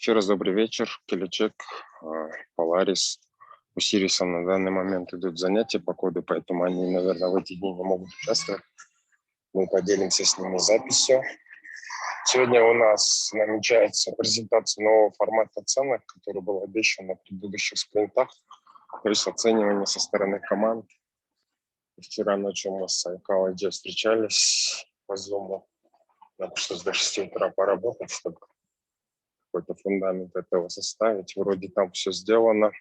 Еще раз добрый вечер, Келечек, Поларис. У Сириса на данный момент идут занятия по коду, поэтому они, наверное, в эти дни не могут участвовать. Мы поделимся с ними записью. Сегодня у нас намечается презентация нового формата оценок, который был обещан на предыдущих спринтах, то есть оценивание со стороны команд. Вчера ночью мы с Psychology встречались по Zoom. Нам пришлось до 6 утра поработать, чтобы какой-то фундамент этого составить. Вроде там все сделано.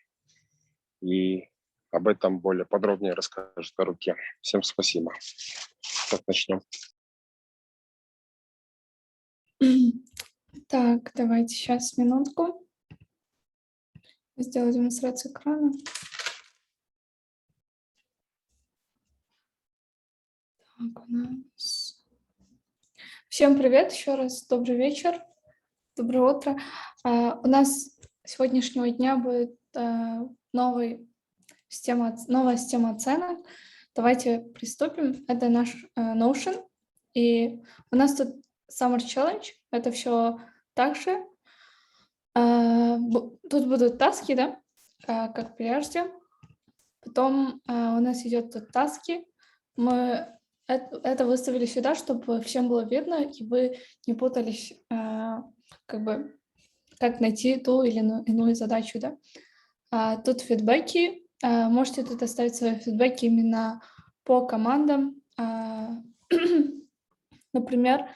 И об этом более подробнее расскажет Руке. Всем спасибо. Так, начнем. Так, давайте сейчас минутку. Сделаю демонстрацию экрана. Так, у нас... Всем привет еще раз. Добрый вечер. Доброе утро. У нас с сегодняшнего дня будет новая система оценок. Давайте приступим. Это наш Notion. И у нас тут Summer Challenge. Это все так же. Тут будут таски, да, как прежде. Потом у нас идет тут таски. Мы это выставили сюда, чтобы всем было видно, и вы не путались, как найти ту или иную задачу, да. Тут фидбэки. Можете тут оставить свои фидбэки именно по командам. Например,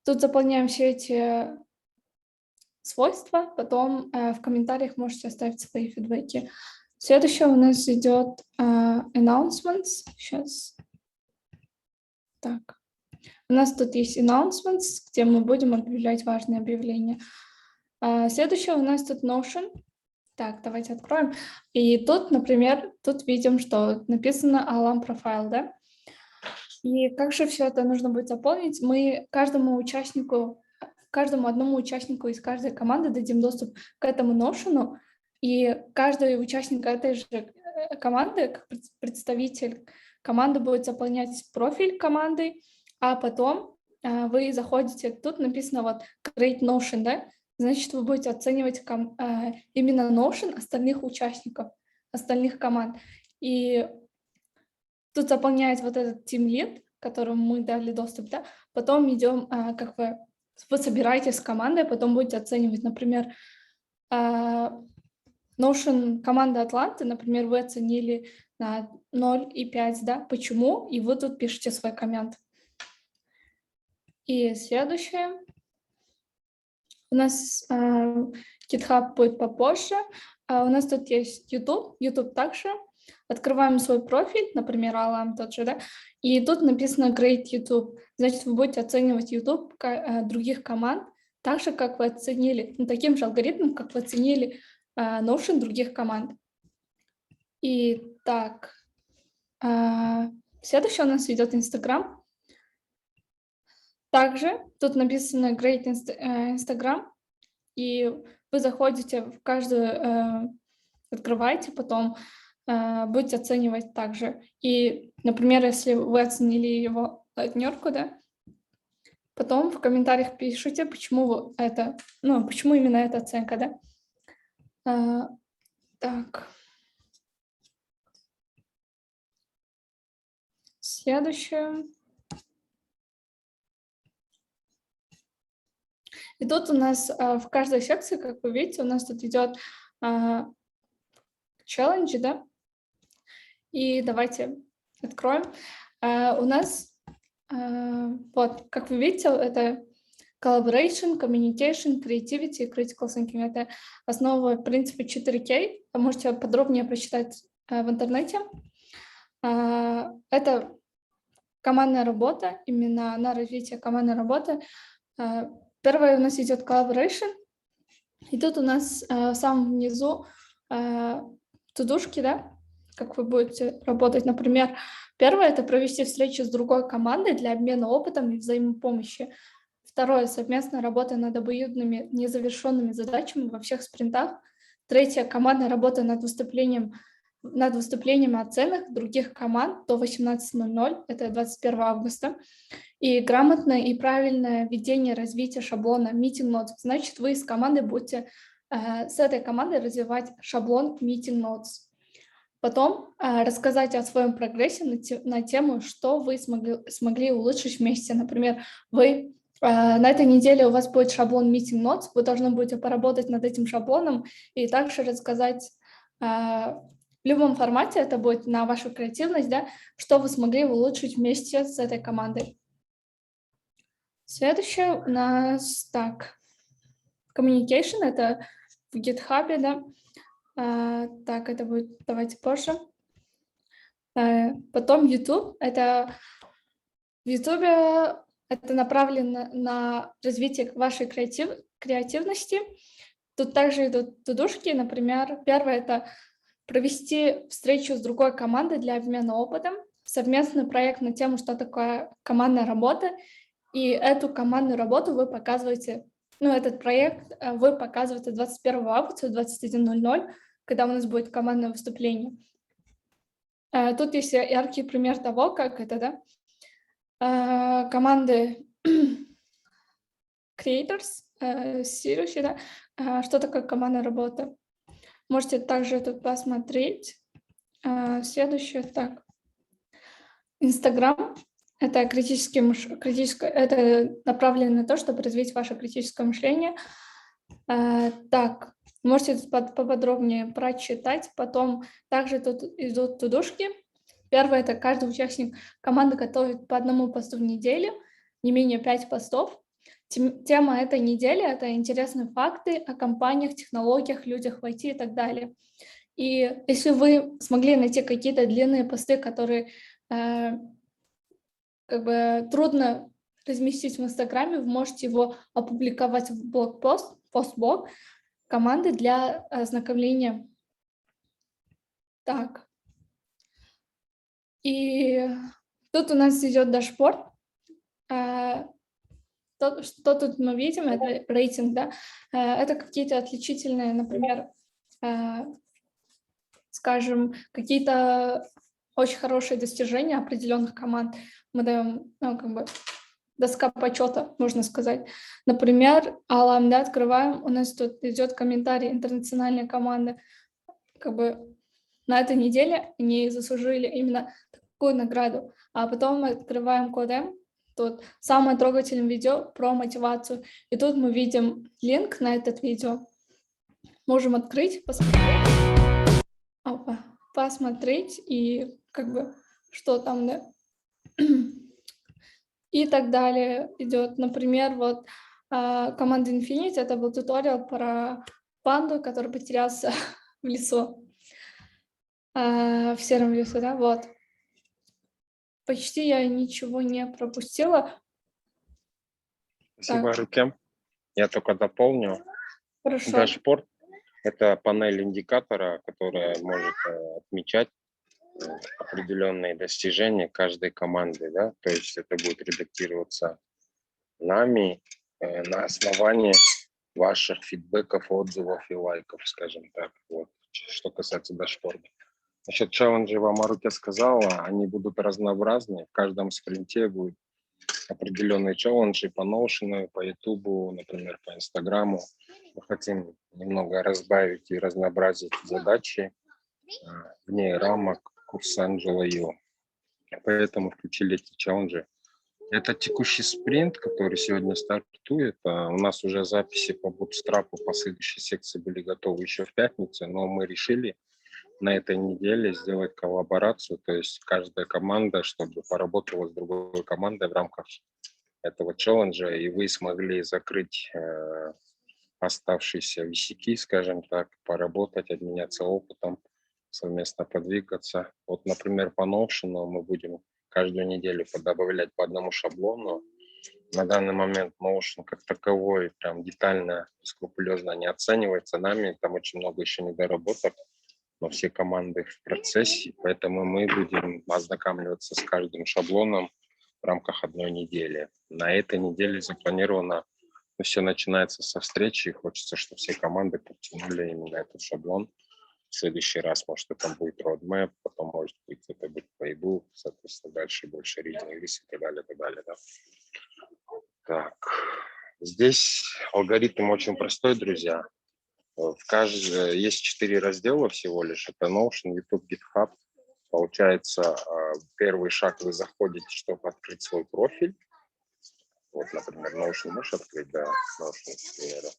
тут заполняем все эти свойства, потом в комментариях можете оставить свои фидбэки. Следующее у нас идет announcements. Сейчас. Так. У нас тут есть announcements, где мы будем объявлять важные объявления. Следующее у нас тут Notion. Так, давайте откроем. И тут, например, тут видим, что написано Alarm Profile, да? И как же все это нужно будет заполнить? Мы каждому одному участнику из каждой команды дадим доступ к этому Notion, и каждый участник этой же команды, как представитель команды, будет заполнять профиль команды, а потом вы заходите, тут написано вот Create Notion, да? Значит, вы будете оценивать именно Notion остальных участников, остальных команд. И тут заполняет вот этот Team Lead, которому мы дали доступ, да? Потом идем, вы собираетесь с командой, потом будете оценивать, например, Notion команда Атланты, например, вы оценили на 0,5, да? Почему? И вы тут пишете свой коммент. И следующее. У нас GitHub будет попозже. У нас тут есть YouTube. YouTube также. Открываем свой профиль, например, Alarm тот же, да? И тут написано Create YouTube. Значит, вы будете оценивать YouTube других команд так же, как вы оценили, таким же алгоритмом, как вы оценили Notion других команд. И так, следующее у нас идет Instagram. Также тут написано Great Instagram, и вы заходите в каждую, открываете, потом будете оценивать также. И, например, если вы оценили его партнерку, да, потом в комментариях пишите, почему почему именно эта оценка, да. Так. Следующее. И тут у нас в каждой секции, как вы видите, у нас тут идет челленджи, да? И давайте откроем. У нас, вот, как вы видите, это collaboration, communication, creativity, critical thinking. Это основа принципа 4K. Вы можете подробнее прочитать в интернете. Это командная работа, именно на развитие командной работы. Первое у нас идет collaboration, и тут у нас в самом низу тудушки, да, как вы будете работать. Например, первое – это провести встречу с другой командой для обмена опытом и взаимопомощи. Второе – совместная работа над обоюдными незавершенными задачами во всех спринтах. Третье – командная работа над выступлением над выступлением о ценах других команд до 18:00, это 21 августа, и грамотное и правильное ведение развития шаблона Meeting Notes. Значит, вы с командой будете с этой командой развивать шаблон Meeting Notes. Потом рассказать о своем прогрессе на тему, что вы смогли улучшить вместе. Например, вы на этой неделе у вас будет шаблон Meeting Notes, вы должны будете поработать над этим шаблоном и также рассказать в любом формате, это будет на вашу креативность, да, что вы смогли улучшить вместе с этой командой. Следующее у нас так, communication, это в GitHub, да. Так, это будет, давайте позже. Потом YouTube, это в YouTube это направлено на развитие вашей креативности. Тут также идут тудушки, например, первое это провести встречу с другой командой для обмена опытом, совместный проект на тему, что такое командная работа, и эту командную работу вы показываете, этот проект вы показываете 21 августа в 21:00, когда у нас будет командное выступление. Тут есть яркий пример того, как это, да, команды creators, serious, да, что такое командная работа. Можете также тут посмотреть. Следующее, так. Инстаграм. Это это направлено на то, чтобы развить ваше критическое мышление. Так, можете тут поподробнее прочитать. Потом также тут идут тудушки. Первое – это каждый участник команды готовит по одному посту в неделю, не менее 5 постов. Тема этой недели – это интересные факты о компаниях, технологиях, людях в IT и так далее. И если вы смогли найти какие-то длинные посты, которые как бы трудно разместить в Инстаграме, вы можете его опубликовать в блогпост, постблог команды для ознакомления. Так. И тут у нас идет дашборд. Что тут мы видим, это рейтинг, да, это какие-то отличительные, например, скажем, какие-то очень хорошие достижения определенных команд. Мы даем, как бы, доска почета, можно сказать. Например, Аламда открываем, у нас тут идет комментарий интернациональной команды, как бы на этой неделе они заслужили именно такую награду. А потом мы открываем Кодем, тут самое трогательное видео про мотивацию. И тут мы видим линк на это видео. Можем открыть, посмотреть и как бы что там, да. И так далее идет. Например, вот команда Infinity, это был туториал про панду, который потерялся в лесу, в сером лесу, да, вот. Почти я ничего не пропустила. Спасибо, Рукем. Я только дополню. Хорошо. Дашборд – это панель индикатора, которая может отмечать определенные достижения каждой команды, да, то есть это будет редактироваться нами на основании ваших фидбэков, отзывов и лайков, скажем так, вот, что касается дашборда. Насчет челленджей вам Маруся сказала, они будут разнообразны, в каждом спринте будет определенные челленджи по Notion, по YouTube, например, по Инстаграму. Мы хотим немного разбавить и разнообразить задачи вне рамок курса Angela.io. Поэтому включили эти челленджи. Это текущий спринт, который сегодня стартует. У нас уже записи по бутстрапу, по следующей секции были готовы еще в пятницу, но мы решили на этой неделе сделать коллаборацию, то есть каждая команда, чтобы поработала с другой командой в рамках этого челленджа, и вы смогли закрыть оставшиеся висяки, скажем так, поработать, обменяться опытом, совместно подвигаться. Вот, например, по Notion мы будем каждую неделю добавлять по одному шаблону. На данный момент Notion как таковой прям детально, скрупулезно не оценивается нами, там очень много еще недоработок, но все команды в процессе, поэтому мы будем ознакомливаться с каждым шаблоном в рамках одной недели. На этой неделе запланировано, все начинается со встречи, хочется, чтобы все команды подтянули именно этот шаблон, В следующий раз, может, это будет roadmap, потом, может быть, это будет playbook, соответственно, дальше больше reading list и так далее, да. Так, здесь алгоритм очень простой, друзья. Есть 4 раздела всего лишь. Это Notion, YouTube, GitHub. Получается, первый шаг вы заходите, чтобы открыть свой профиль. Вот, например, Notion можешь открыть, да, Notion, к примеру.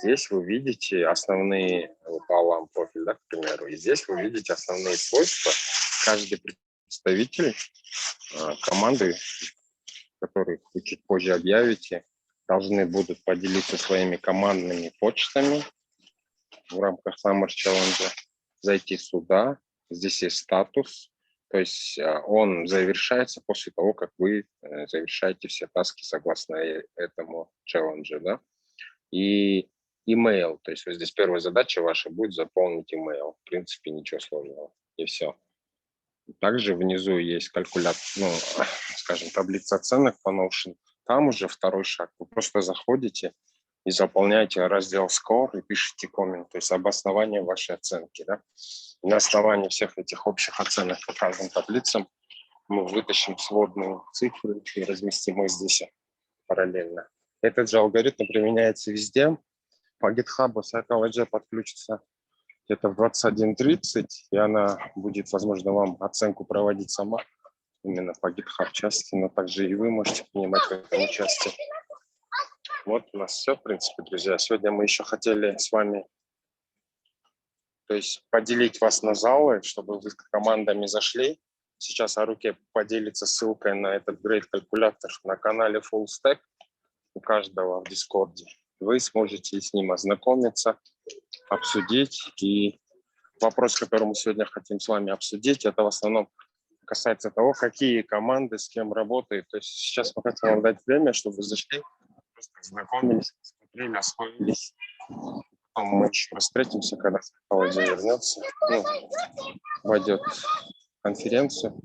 Здесь вы видите основные, вот Alam профиль, да, к примеру, и здесь вы видите основные свойства. Каждый представитель команды, которых вы чуть позже объявите, должны будут поделиться своими командными почтами в рамках Summer Challenge, зайти сюда, здесь есть статус, то есть он завершается после того, как вы завершаете все таски согласно этому челленджу, да, и email, то есть вот здесь первая задача ваша будет заполнить email, в принципе ничего сложного, и все. Также внизу есть калькулятор, ну, скажем, таблица оценок по Notion. Там уже второй шаг. Вы просто заходите и заполняете раздел Score и пишите коммент, то есть обоснование вашей оценки. Да? И на основании всех этих общих оценок по каждым таблицам мы вытащим сводные цифры и разместим их здесь параллельно. Этот же алгоритм применяется везде. По GitHub Psychology подключится где-то в 21:30, и она будет, возможно, вам оценку проводить сама, именно по GitHub части, но также и вы можете принимать в этом участие. Вот у нас все, в принципе, друзья. Сегодня мы еще хотели с вами, то есть поделить вас на залы, чтобы вы командами зашли. Сейчас о руке поделится ссылкой на этот Great-калькулятор на канале Full Stack у каждого в Дискорде. Вы сможете с ним ознакомиться, обсудить. И вопрос, который мы сегодня хотим с вами обсудить, это в основном касается того, какие команды с кем работают. То есть сейчас мы хотим вам дать время, чтобы вы зашли, просто ознакомились, посмотрели, освоились. Потом мы еще раз встретимся, когда Володя вернется, войдет в конференцию,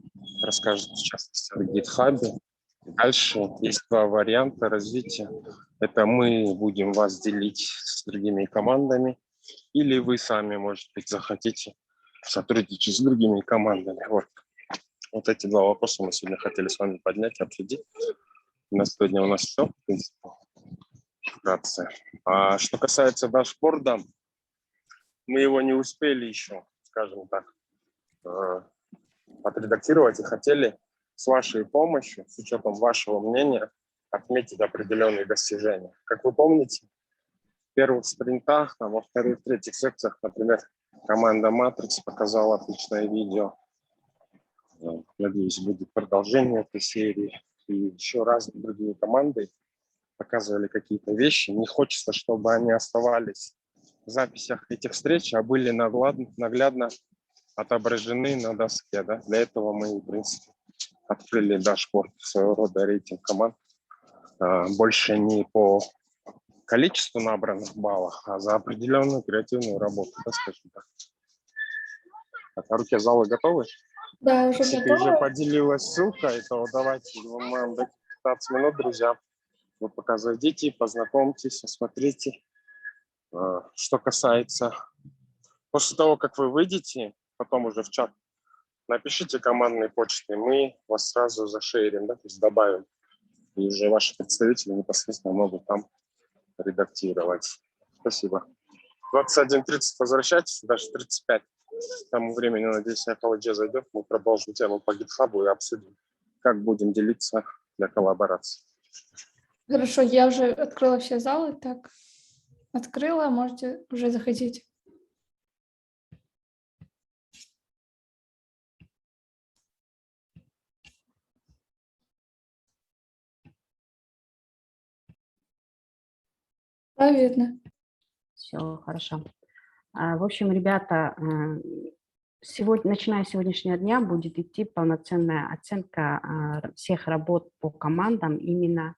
расскажет в частности о GitHub. Дальше есть 2 варианта развития. Это мы будем вас делить с другими командами, или вы сами, может быть, захотите сотрудничать с другими командами. Вот эти 2 вопроса мы сегодня хотели с вами поднять, обсудить. На сегодня у нас все, в принципе, вкратце. А что касается дашборда, мы его не успели еще, скажем так, отредактировать и хотели с вашей помощью, с учетом вашего мнения, отметить определенные достижения. Как вы помните, в первых спринтах, во вторых, третьих секциях, например, команда Matrix показала отличное видео. Надеюсь, будет продолжение этой серии. И еще разные другие команды показывали какие-то вещи. Не хочется, чтобы они оставались в записях этих встреч, а были наглядно отображены на доске. Да? Для этого мы, в принципе, открыли дашборд, своего рода рейтинг команд. Больше не по количеству набранных баллов, а за определенную креативную работу, да, скажем так. На руке залы готовы? Да, уже Если ты уже готова. поделилась ссылкой, то давайте, мы вам дать 15 минут, друзья. Вы пока зайдите, познакомьтесь, осмотрите. Что касается... После того, как вы выйдете, потом уже в чат, напишите командные почты, мы вас сразу зашерим, да, то есть добавим. И уже ваши представители непосредственно могут там редактировать. Спасибо. 21:30 возвращайтесь, даже 35. К тому времени, надеюсь, Psychology зайдет, мы продолжим тему по GitHub и обсудим, как будем делиться для коллаборации. Хорошо, я уже открыла все залы, так, открыла, можете уже заходить. Да, видно. Все хорошо. В общем, ребята, начиная с сегодняшнего дня будет идти полноценная оценка всех работ по командам. Именно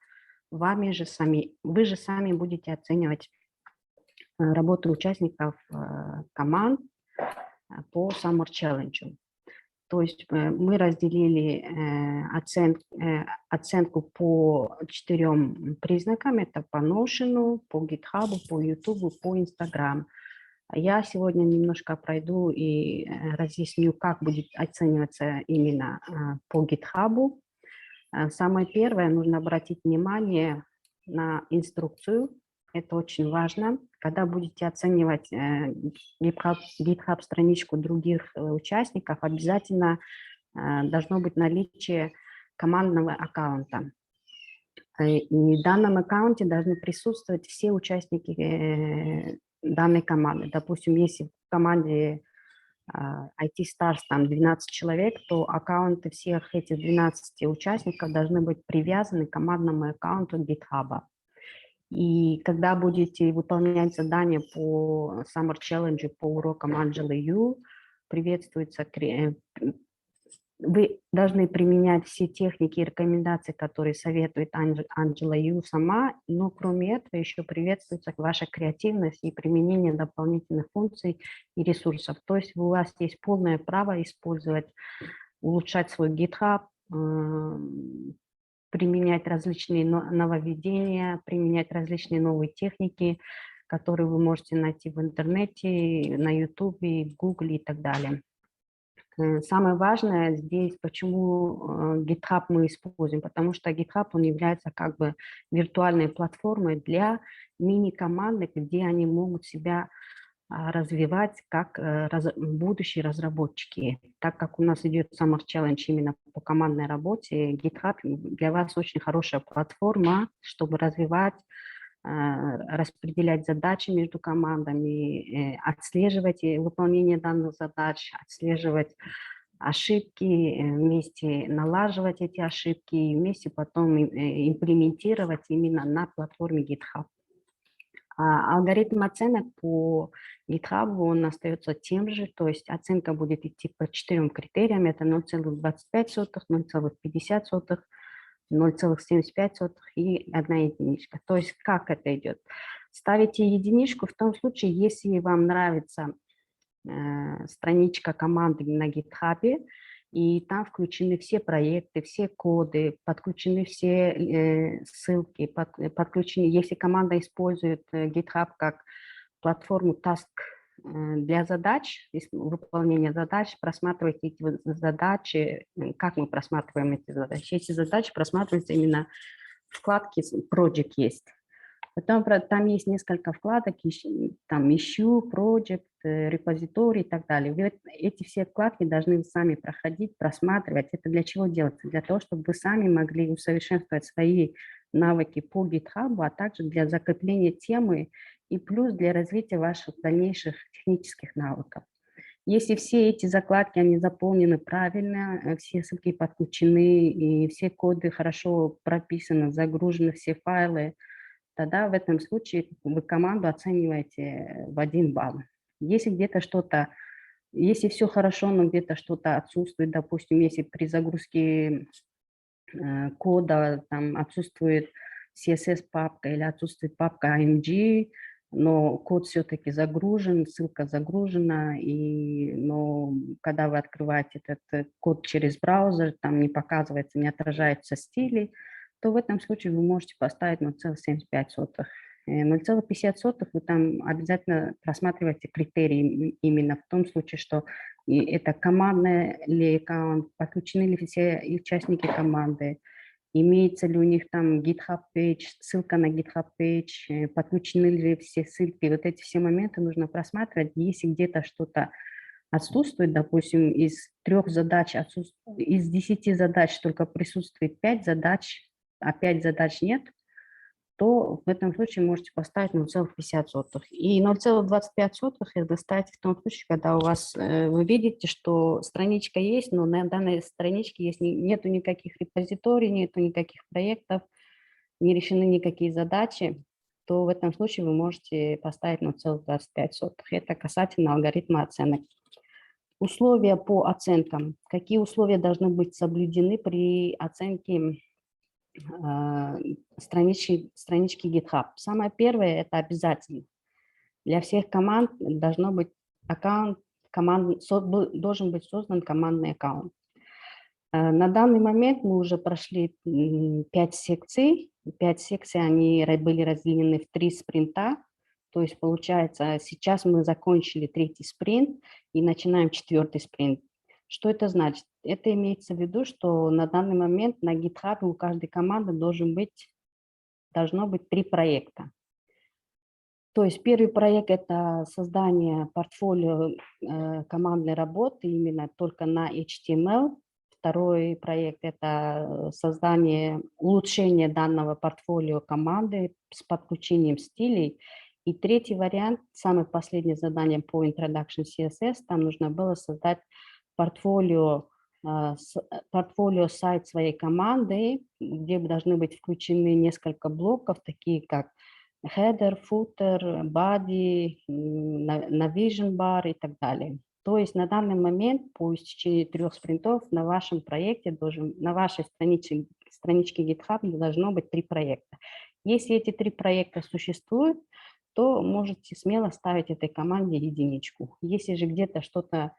вами же сами, вы же сами будете оценивать работу участников команд по Summer Challenge. То есть мы разделили оценку по 4 признакам. Это по Notion, по GitHub, по YouTube, по Instagram. Я сегодня немножко пройду и разъясню, как будет оцениваться именно по GitHub. Самое первое, нужно обратить внимание на инструкцию. Это очень важно. Когда будете оценивать GitHub страничку других участников, обязательно должно быть наличие командного аккаунта. И в данном аккаунте должны присутствовать все участники данной команды. Допустим, если в команде IT Stars там 12 человек, то аккаунты всех этих 12 участников должны быть привязаны к командному аккаунту GitHub. И когда будете выполнять задания по Summer Challenge, по урокам Анджелы Ю, приветствуется, вы должны применять все техники и рекомендации, которые советует Анджела Ю сама, но кроме этого еще приветствуется ваша креативность и применение дополнительных функций и ресурсов. То есть у вас есть полное право использовать, улучшать свой GitHub, применять различные нововведения, применять различные новые техники, которые вы можете найти в интернете, на YouTube, в Google и так далее. Самое важное здесь, почему GitHub мы используем, потому что GitHub, он является как бы виртуальной платформой для мини-команды, где они могут себя развивать как будущие разработчики. Так как у нас идет Summer Challenge именно по командной работе, GitHub для вас очень хорошая платформа, чтобы развивать, распределять задачи между командами, отслеживать выполнение данных задач, отслеживать ошибки, вместе налаживать эти ошибки и вместе потом имплементировать именно на платформе GitHub. Алгоритм оценок по GitHub, он остается тем же, то есть оценка будет идти по 4 критериям, это 0,25, 0,50, 0,75 и 1 единичка. То есть как это идет? Ставите единичку в том случае, если вам нравится страничка команды на GitHub, и там включены все проекты, все коды, подключены все ссылки, подключены, если команда использует GitHub как платформу task для задач, выполнения задач, просматривайте эти задачи, как мы просматриваем эти задачи. Эти задачи просматриваются именно в вкладке Project есть. Потом там есть несколько вкладок, там Issue, Project, Repository и так далее. Вы эти все вкладки должны сами проходить, просматривать. Это для чего делается? Для того, чтобы вы сами могли усовершенствовать свои навыки по GitHub, а также для закрепления темы и плюс для развития ваших дальнейших технических навыков. Если все эти закладки, они заполнены правильно, все ссылки подключены и все коды хорошо прописаны, загружены все файлы, тогда в этом случае вы команду оцениваете в 1 балл. Если где-то что-то, если все хорошо, но где-то что-то отсутствует, допустим, если при загрузке кода там отсутствует CSS-папка или отсутствует папка IMG, но код все-таки загружен, ссылка загружена, но когда вы открываете этот код через браузер, там не показывается, не отражается стили, то в этом случае вы можете поставить 0,75. 0,50 вы там обязательно просматриваете критерии именно в том случае, что это командный ли аккаунт, подключены ли все участники команды, имеется ли у них там GitHub page, ссылка на GitHub page, подключены ли все ссылки. Вот эти все моменты нужно просматривать. Если где-то что-то отсутствует, допустим, из 3 задач, из 10 задач только присутствует 5 задач, а 5 задач нет, то в этом случае можете поставить 0,50. И 0,25 это ставить в том случае, когда у вас, вы видите, что страничка есть, но на данной страничке нету никаких репозиторий, нету никаких проектов, не решены никакие задачи, то в этом случае вы можете поставить 0,25. Это касательно алгоритма оценок. Условия по оценкам. Какие условия должны быть соблюдены при оценке странички GitHub? Самое первое – это обязательно. Для всех команд должен быть должен быть создан командный аккаунт. На данный момент мы уже прошли 5 секций. 5 секций, они были разделены в 3 спринта. То есть, получается, сейчас мы закончили 3-й спринт и начинаем 4-й спринт. Что это значит? Это имеется в виду, что на данный момент на GitHub у каждой команды должно быть 3 проекта. То есть первый проект – это создание портфолио командной работы именно только на HTML. Второй проект – это создание, улучшение данного портфолио команды с подключением стилей. И третий вариант, самое последнее задание по Introduction CSS, там нужно было создать портфолио сайт своей команды, где должны быть включены несколько блоков, такие как header, footer, body, navigation bar и так далее. То есть на данный момент по истечении 3 спринтов на вашем проекте, на вашей страничке GitHub должно быть 3 проекта. Если эти 3 проекта существуют, то можете смело ставить этой команде единичку. Если же где-то что-то,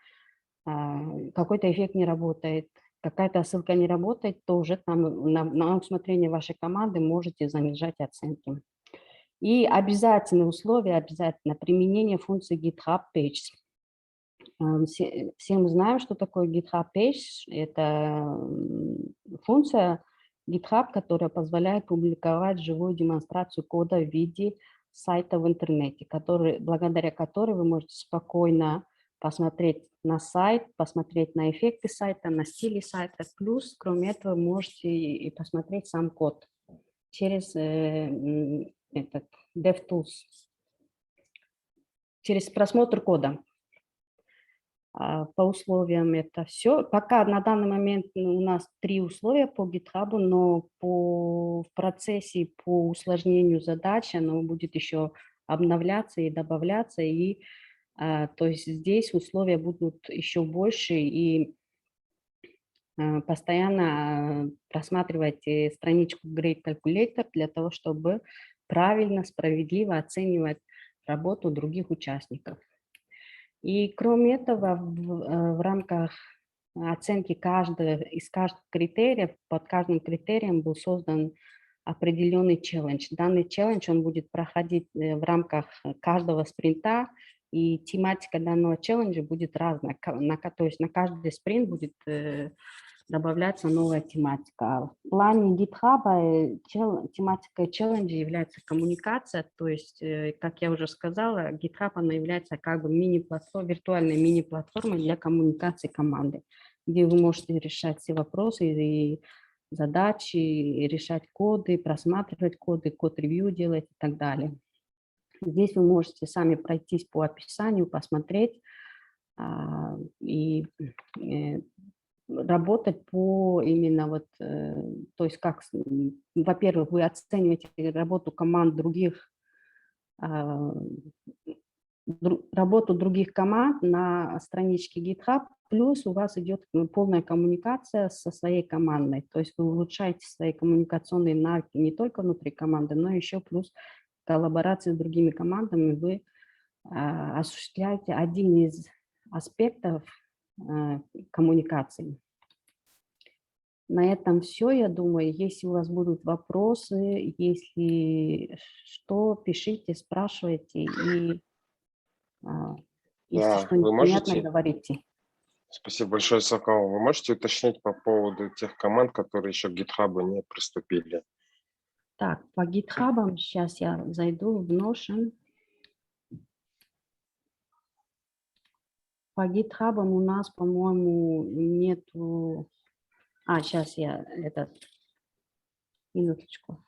какой-то эффект не работает, какая-то ссылка не работает, то уже там на усмотрение вашей команды можете занижать оценки. И обязательное условие, обязательно применение функции GitHub Pages. Все мы знаем, что такое GitHub Pages. Это функция GitHub, которая позволяет публиковать живую демонстрацию кода в виде сайта в интернете, благодаря которой вы можете спокойно посмотреть на сайт, посмотреть на эффекты сайта, на стили сайта. Плюс, кроме этого, можете и посмотреть сам код через DevTools, через просмотр кода. По условиям это все. Пока на данный момент у нас 3 условия по GitHub, но в процессе по усложнению задач оно будет еще обновляться и добавляться. И, то есть здесь условия будут еще больше, и постоянно просматривайте страничку Grade Calculator для того, чтобы правильно, справедливо оценивать работу других участников. И кроме этого, в рамках оценки из каждого критерия, под каждым критерием был создан определенный челлендж. Данный челлендж он будет проходить в рамках каждого спринта, и тематика данного челленджа будет разная. То есть на каждый спринт будет добавляться новая тематика. В плане GitHub тематикой челленджа является коммуникация, то есть, как я уже сказала, GitHub она является как бы виртуальной мини-платформой для коммуникации команды, где вы можете решать все вопросы и задачи, решать коды, просматривать коды, код-ревью делать и так далее. Здесь вы можете сами пройтись по описанию, посмотреть и работать по именно вот, то есть как, во-первых, вы оцениваете работу команд работу других команд на страничке GitHub, плюс у вас идет полная коммуникация со своей командой, то есть вы улучшаете свои коммуникационные навыки не только внутри команды, но еще плюс коллаборации с другими командами вы осуществляете один из аспектов коммуникации. На этом все, я думаю. Если у вас будут вопросы, если что, пишите, спрашивайте, и если Да, что вы непонятно, можете, говорите. спасибо большое, Сокол. Вы можете уточнить по поводу тех команд, которые еще к GitHub не приступили? Так, по GitHub сейчас я зайду в Notion. По GitHub у нас, по-моему, нету... сейчас я минуточку.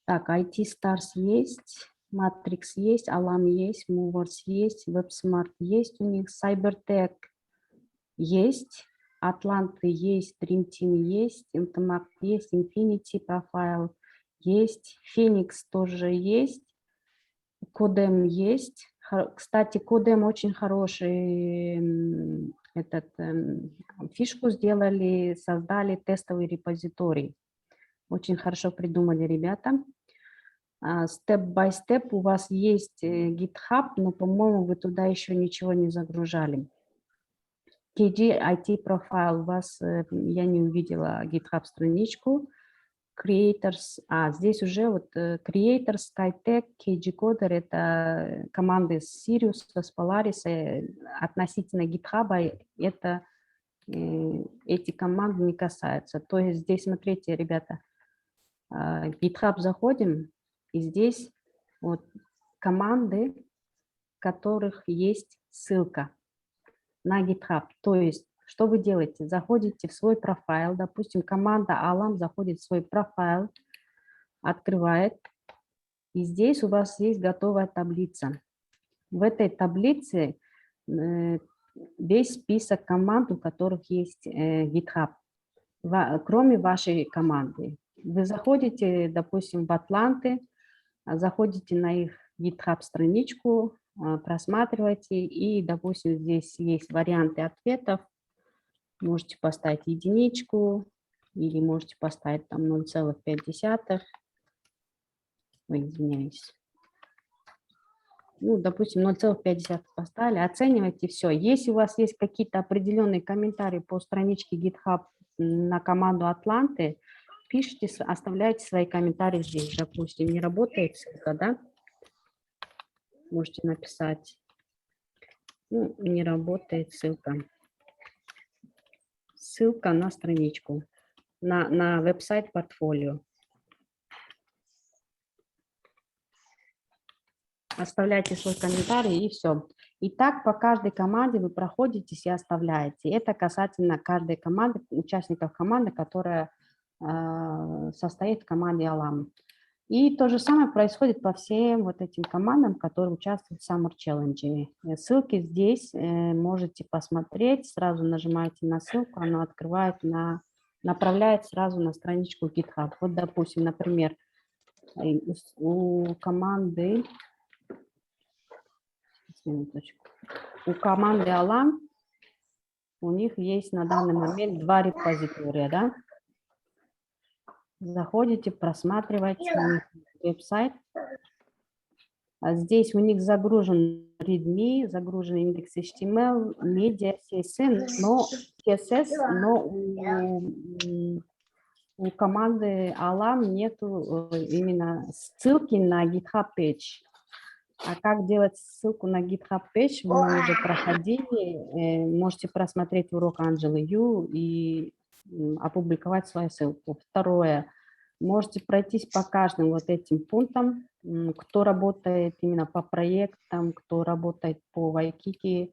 Так, IT Stars есть, Matrix есть, Alam есть, Movers есть, WebSmart есть у них, CyberTech есть, Atlanты есть, Dream Team есть, Intomac есть, Infinity Profile есть, Phoenix тоже есть, Codem есть. Кстати, Codem очень хороший фишку сделали, создали тестовый репозиторий. Очень хорошо придумали ребята. Степ-бай-степ у вас есть GitHub, но, по-моему, вы туда еще ничего не загружали. KG IT Profile у вас, я не увидела GitHub страничку. Creators, здесь уже вот Creators, SkyTech, KG-Coder, это команды с Sirius, с Polaris, относительно GitHub, это эти команды не касаются. То есть здесь, смотрите, ребята, GitHub заходим, и здесь вот команды, в которых есть ссылка на GitHub. То есть что вы делаете? Заходите в свой профайл, допустим, команда Alam заходит в свой профайл, открывает, и здесь у вас есть готовая таблица. В этой таблице весь список команд, у которых есть GitHub, кроме вашей команды. Вы заходите, допустим, в Атланты, заходите на их GitHub-страничку, просматриваете, и, допустим, здесь есть варианты ответов. Можете поставить единичку, или можете поставить там 0,5. Ой, извиняюсь. Ну, допустим, 0,5 поставили, оценивайте все. Если у вас есть какие-то определенные комментарии по страничке GitHub на команду Атланты, пишите, оставляйте свои комментарии здесь. Допустим, не работает ссылка, да? Можете написать, ну, не работает ссылка. Ссылка на страничку, на веб-сайт портфолио. Оставляйте свой комментарий, и все. И так по каждой команде вы проходитесь и оставляете. Это касательно каждой команды, участников команды, которая состоит в команде Alam. И то же самое происходит по всем вот этим командам, которые участвуют в Summer Challenge. Ссылки здесь можете посмотреть, сразу нажимаете на ссылку, она открывает, направляет сразу на страничку GitHub. Вот, допустим, например, у команды Alam, у них есть на данный момент 2 репозитория, да? Заходите, просматриваете веб-сайт. Здесь у них загружен readme, загружен индекс HTML, медиа, CSS, но у команды Alam нету именно ссылки на GitHub page. А как делать ссылку на GitHub page, вы уже проходили, можете просмотреть урок Анжелы Ю и опубликовать свою ссылку. Второе, можете пройтись по каждым вот этим пунктам, кто работает именно по проектам, кто работает по Waikiki,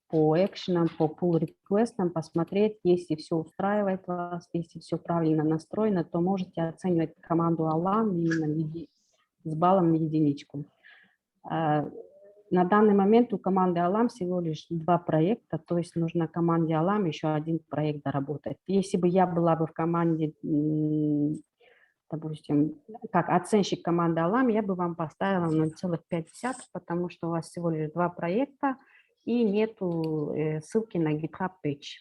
по экшенам, по pull-реквестам, посмотреть, если все устраивает вас, если все правильно настроено, то можете оценивать команду Alam именно с баллом единичку. На данный момент у команды Alam всего лишь 2 проекта, то есть нужно команде Alam еще 1 проект доработать. Если бы я была бы в команде, допустим, как оценщик команды Alam, я бы вам поставила 0,5, потому что у вас всего лишь 2 проекта и нету ссылки на GitHub page.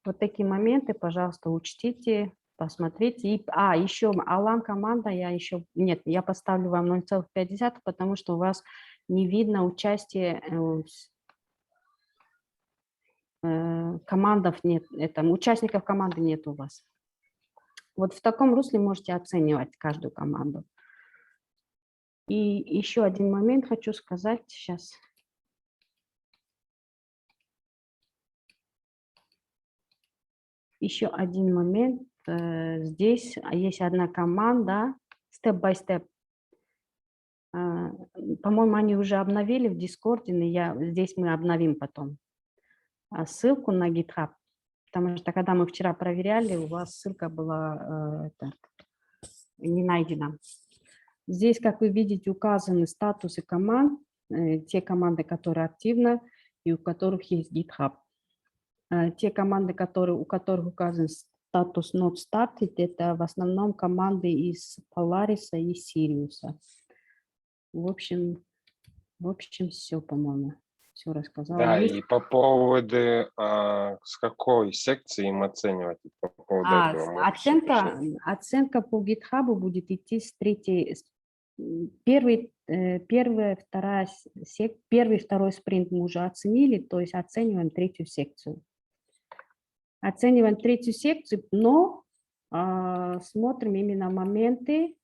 Вот такие моменты, пожалуйста, учтите, посмотрите. И, еще Alam команда, я поставлю вам 0,5, потому что у вас не видно участие командов, нет, участников команды нет у вас. Вот в таком русле можете оценивать каждую команду. И еще один момент хочу сказать сейчас. Еще один момент. Здесь есть одна команда, Step by Step. По-моему, они уже обновили в Discord, и здесь мы обновим потом ссылку на GitHub, потому что когда мы вчера проверяли, у вас ссылка была не найдена. Здесь, как вы видите, указаны статусы команд, те команды, которые активны и у которых есть GitHub. Те команды, у которых указан статус Not Started, это в основном команды из Polaris и Sirius. В общем, все, по-моему, все рассказала. Да, и по поводу, с какой секции им оценивать? По поводу этого Оценка по GitHub будет идти с третьей. Первый, второй спринт мы уже оценили, то есть оцениваем третью секцию. Оцениваем третью секцию, но смотрим именно моменты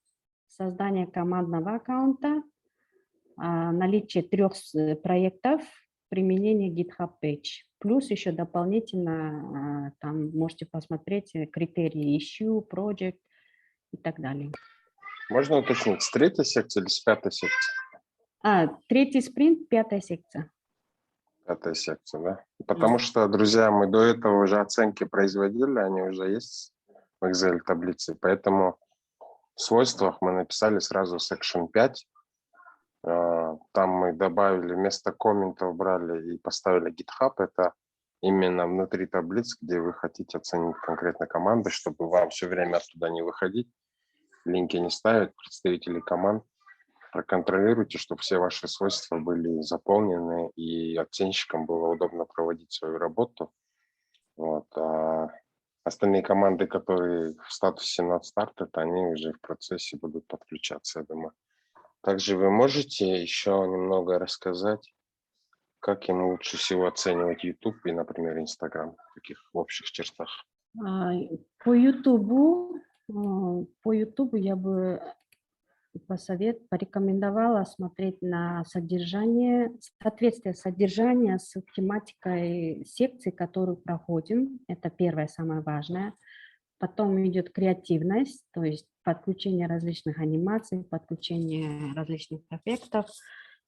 создания командного аккаунта, наличие 3 проектов, применение GitHub Page. Плюс еще дополнительно там можете посмотреть критерии issue, project и так далее. Можно уточнить, с 3-й секции или с 5-й секции? 3-й спринт, 5-я секция. 5-я секция, да? Потому что, друзья, мы до этого уже оценки производили, они уже есть в Excel таблице, поэтому в свойствах мы написали сразу Section 5. Там мы добавили, вместо комментов брали и поставили GitHub. Это именно внутри таблиц, где вы хотите оценить конкретно команды, чтобы вам все время оттуда не выходить, линки не ставить, представители команд. Проконтролируйте, чтобы все ваши свойства были заполнены и оценщикам было удобно проводить свою работу. Вот. А остальные команды, которые в статусе not started, они уже в процессе будут подключаться, я думаю. Также вы можете еще немного рассказать, как им лучше всего оценивать YouTube и, например, Instagram в таких общих чертах? По YouTube я бы порекомендовала смотреть на содержание, соответствие содержания с тематикой секции, которую проходим. Это первое, самое важное. Потом идет креативность, то есть подключение различных анимаций, подключение различных эффектов.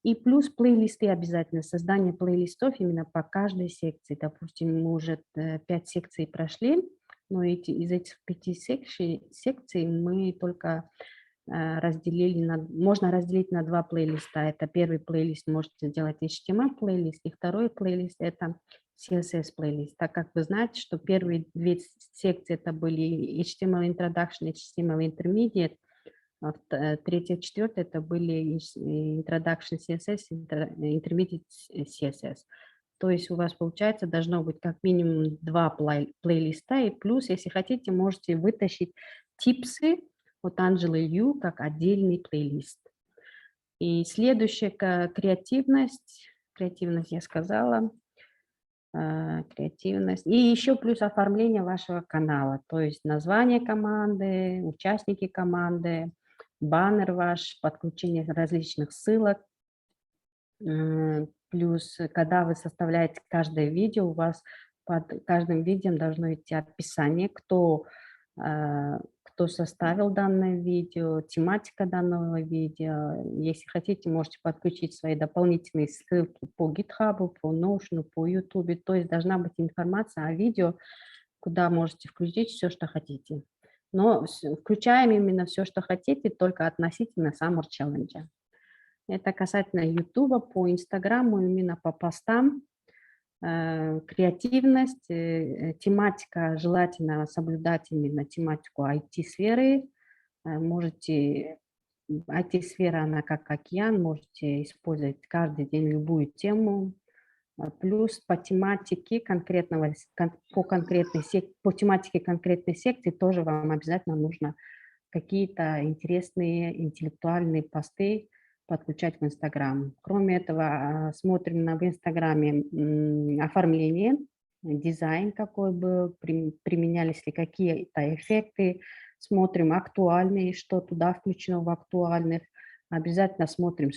И плюс плейлисты обязательно, создание плейлистов именно по каждой секции. Допустим, мы уже 5 секций прошли, но из этих 5 секций мы только разделили, можно разделить на 2 плейлиста. Это первый плейлист, можете сделать HTML плейлист, и второй плейлист это CSS плейлист. Так как вы знаете, что первые 2 секции это были HTML Introduction, HTML Intermediate, а 3-я, 4-я это были Introduction CSS, Intermediate CSS. То есть у вас, получается, должно быть как минимум 2 плейлиста, и плюс, если хотите, можете вытащить типсы от Анжелы Лью как отдельный плейлист. И следующая креативность я сказала, креативность. И еще плюс оформление вашего канала, то есть название команды, участники команды, баннер ваш, подключение различных ссылок. Плюс, когда вы составляете каждое видео, у вас под каждым видео должно идти описание, кто составил данное видео, тематика данного видео. Если хотите, можете подключить свои дополнительные ссылки по GitHub, по Notion, по YouTube. То есть должна быть информация о видео, куда можете включить все, что хотите. Но включаем именно все, что хотите, только относительно Summer Challenge. Это касательно YouTube, по Инстаграму, именно по постам. Креативность, тематика, желательно соблюдать именно тематику IT-сферы. Можете, IT-сфера, она как океан, можете использовать каждый день любую тему. Плюс по тематике по тематике конкретной секции тоже вам обязательно нужно какие-то интересные интеллектуальные посты подключать в Инстаграм. Кроме этого, смотрим в Инстаграме оформление, дизайн какой был, применялись ли какие-то эффекты, смотрим актуальные, что туда включено в актуальных. Обязательно смотрим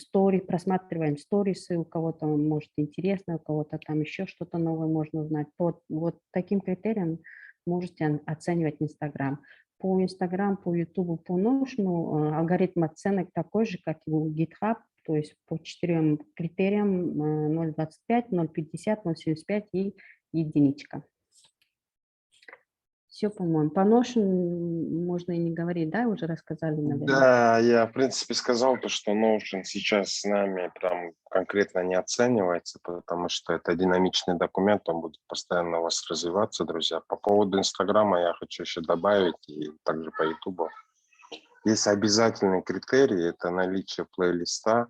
просматриваем сторисы, у кого-то может интересно, у кого-то там еще что-то новое можно узнать. Вот таким критерием можете оценивать Инстаграм. По Инстаграм, по Ютубу, по Notion алгоритм оценок такой же, как и у GitHub, то есть по 4 критериям 0.25, 0.50, 0.75 и единичка. Все, по-моему. По Notion можно и не говорить, да, уже рассказали, наверное. Да, я, в принципе, сказал то, что Notion сейчас с нами прям конкретно не оценивается, потому что это динамичный документ, он будет постоянно у вас развиваться, друзья. По поводу Инстаграма я хочу еще добавить, и также по Ютубу. Есть обязательные критерии, это наличие плейлиста,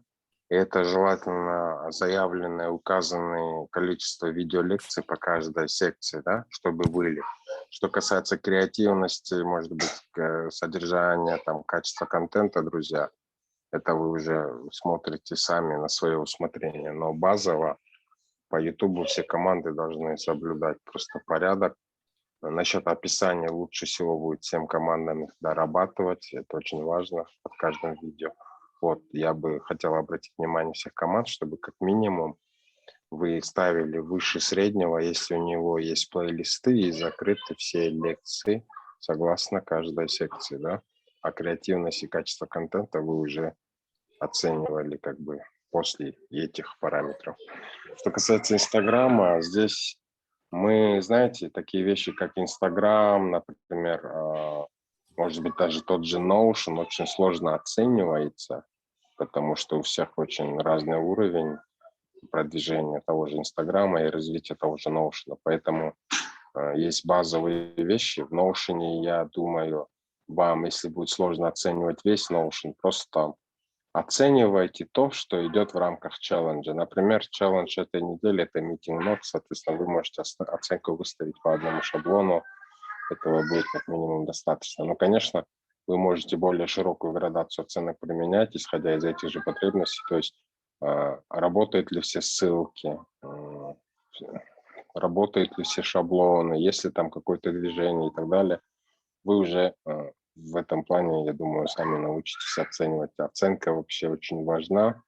и это желательно заявленное, указанное количество видеолекций по каждой секции, да, чтобы были. Что касается креативности, может быть, содержания, там, качества контента, друзья, это вы уже смотрите сами на свое усмотрение. Но базово по YouTube все команды должны соблюдать просто порядок, Насчет описания лучше всего будет всем командам их дорабатывать. Это очень важно под каждым видео. Вот, я бы хотел обратить внимание всех команд, чтобы как минимум вы ставили выше среднего, если у него есть плейлисты и закрыты все лекции согласно каждой секции, да. А креативность и качество контента вы уже оценивали как бы после этих параметров. Что касается Инстаграма, здесь мы, знаете, такие вещи, как Инстаграм, например, может быть, даже тот же Notion очень сложно оценивается, потому что у всех очень разный уровень продвижения того же Инстаграма и развития того же Notion. Поэтому есть базовые вещи. В Notion, я думаю, вам, если будет сложно оценивать весь Notion, просто оценивайте то, что идет в рамках челленджа. Например, челлендж этой недели – это meeting notes, соответственно, вы можете оценку выставить по одному шаблону, этого будет как минимум достаточно. Но, конечно, вы можете более широкую градацию оценок применять, исходя из этих же потребностей, то есть работают ли все ссылки, работают ли все шаблоны, есть ли там какое-то движение и так далее. Вы уже в этом плане, я думаю, сами научитесь оценивать. Оценка вообще очень важна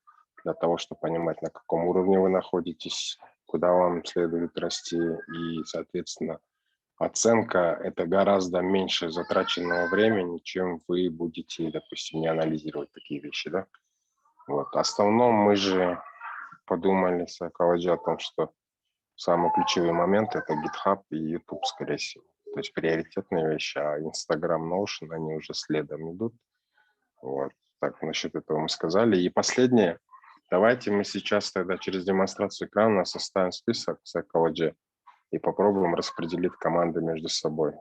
для того, чтобы понимать, на каком уровне вы находитесь, куда вам следует расти. И, соответственно, оценка – это гораздо меньше затраченного времени, чем вы будете, допустим, не анализировать такие вещи. Да? Вот. В основном мы же подумали с Psychology о том, что самые ключевые моменты – это GitHub и YouTube, скорее всего. То есть приоритетные вещи, а Instagram, Notion, они уже следом идут. Вот. Так, насчет этого мы сказали. И последнее. Давайте мы сейчас тогда через демонстрацию экрана составим список Psychology и попробуем распределить команды между собой.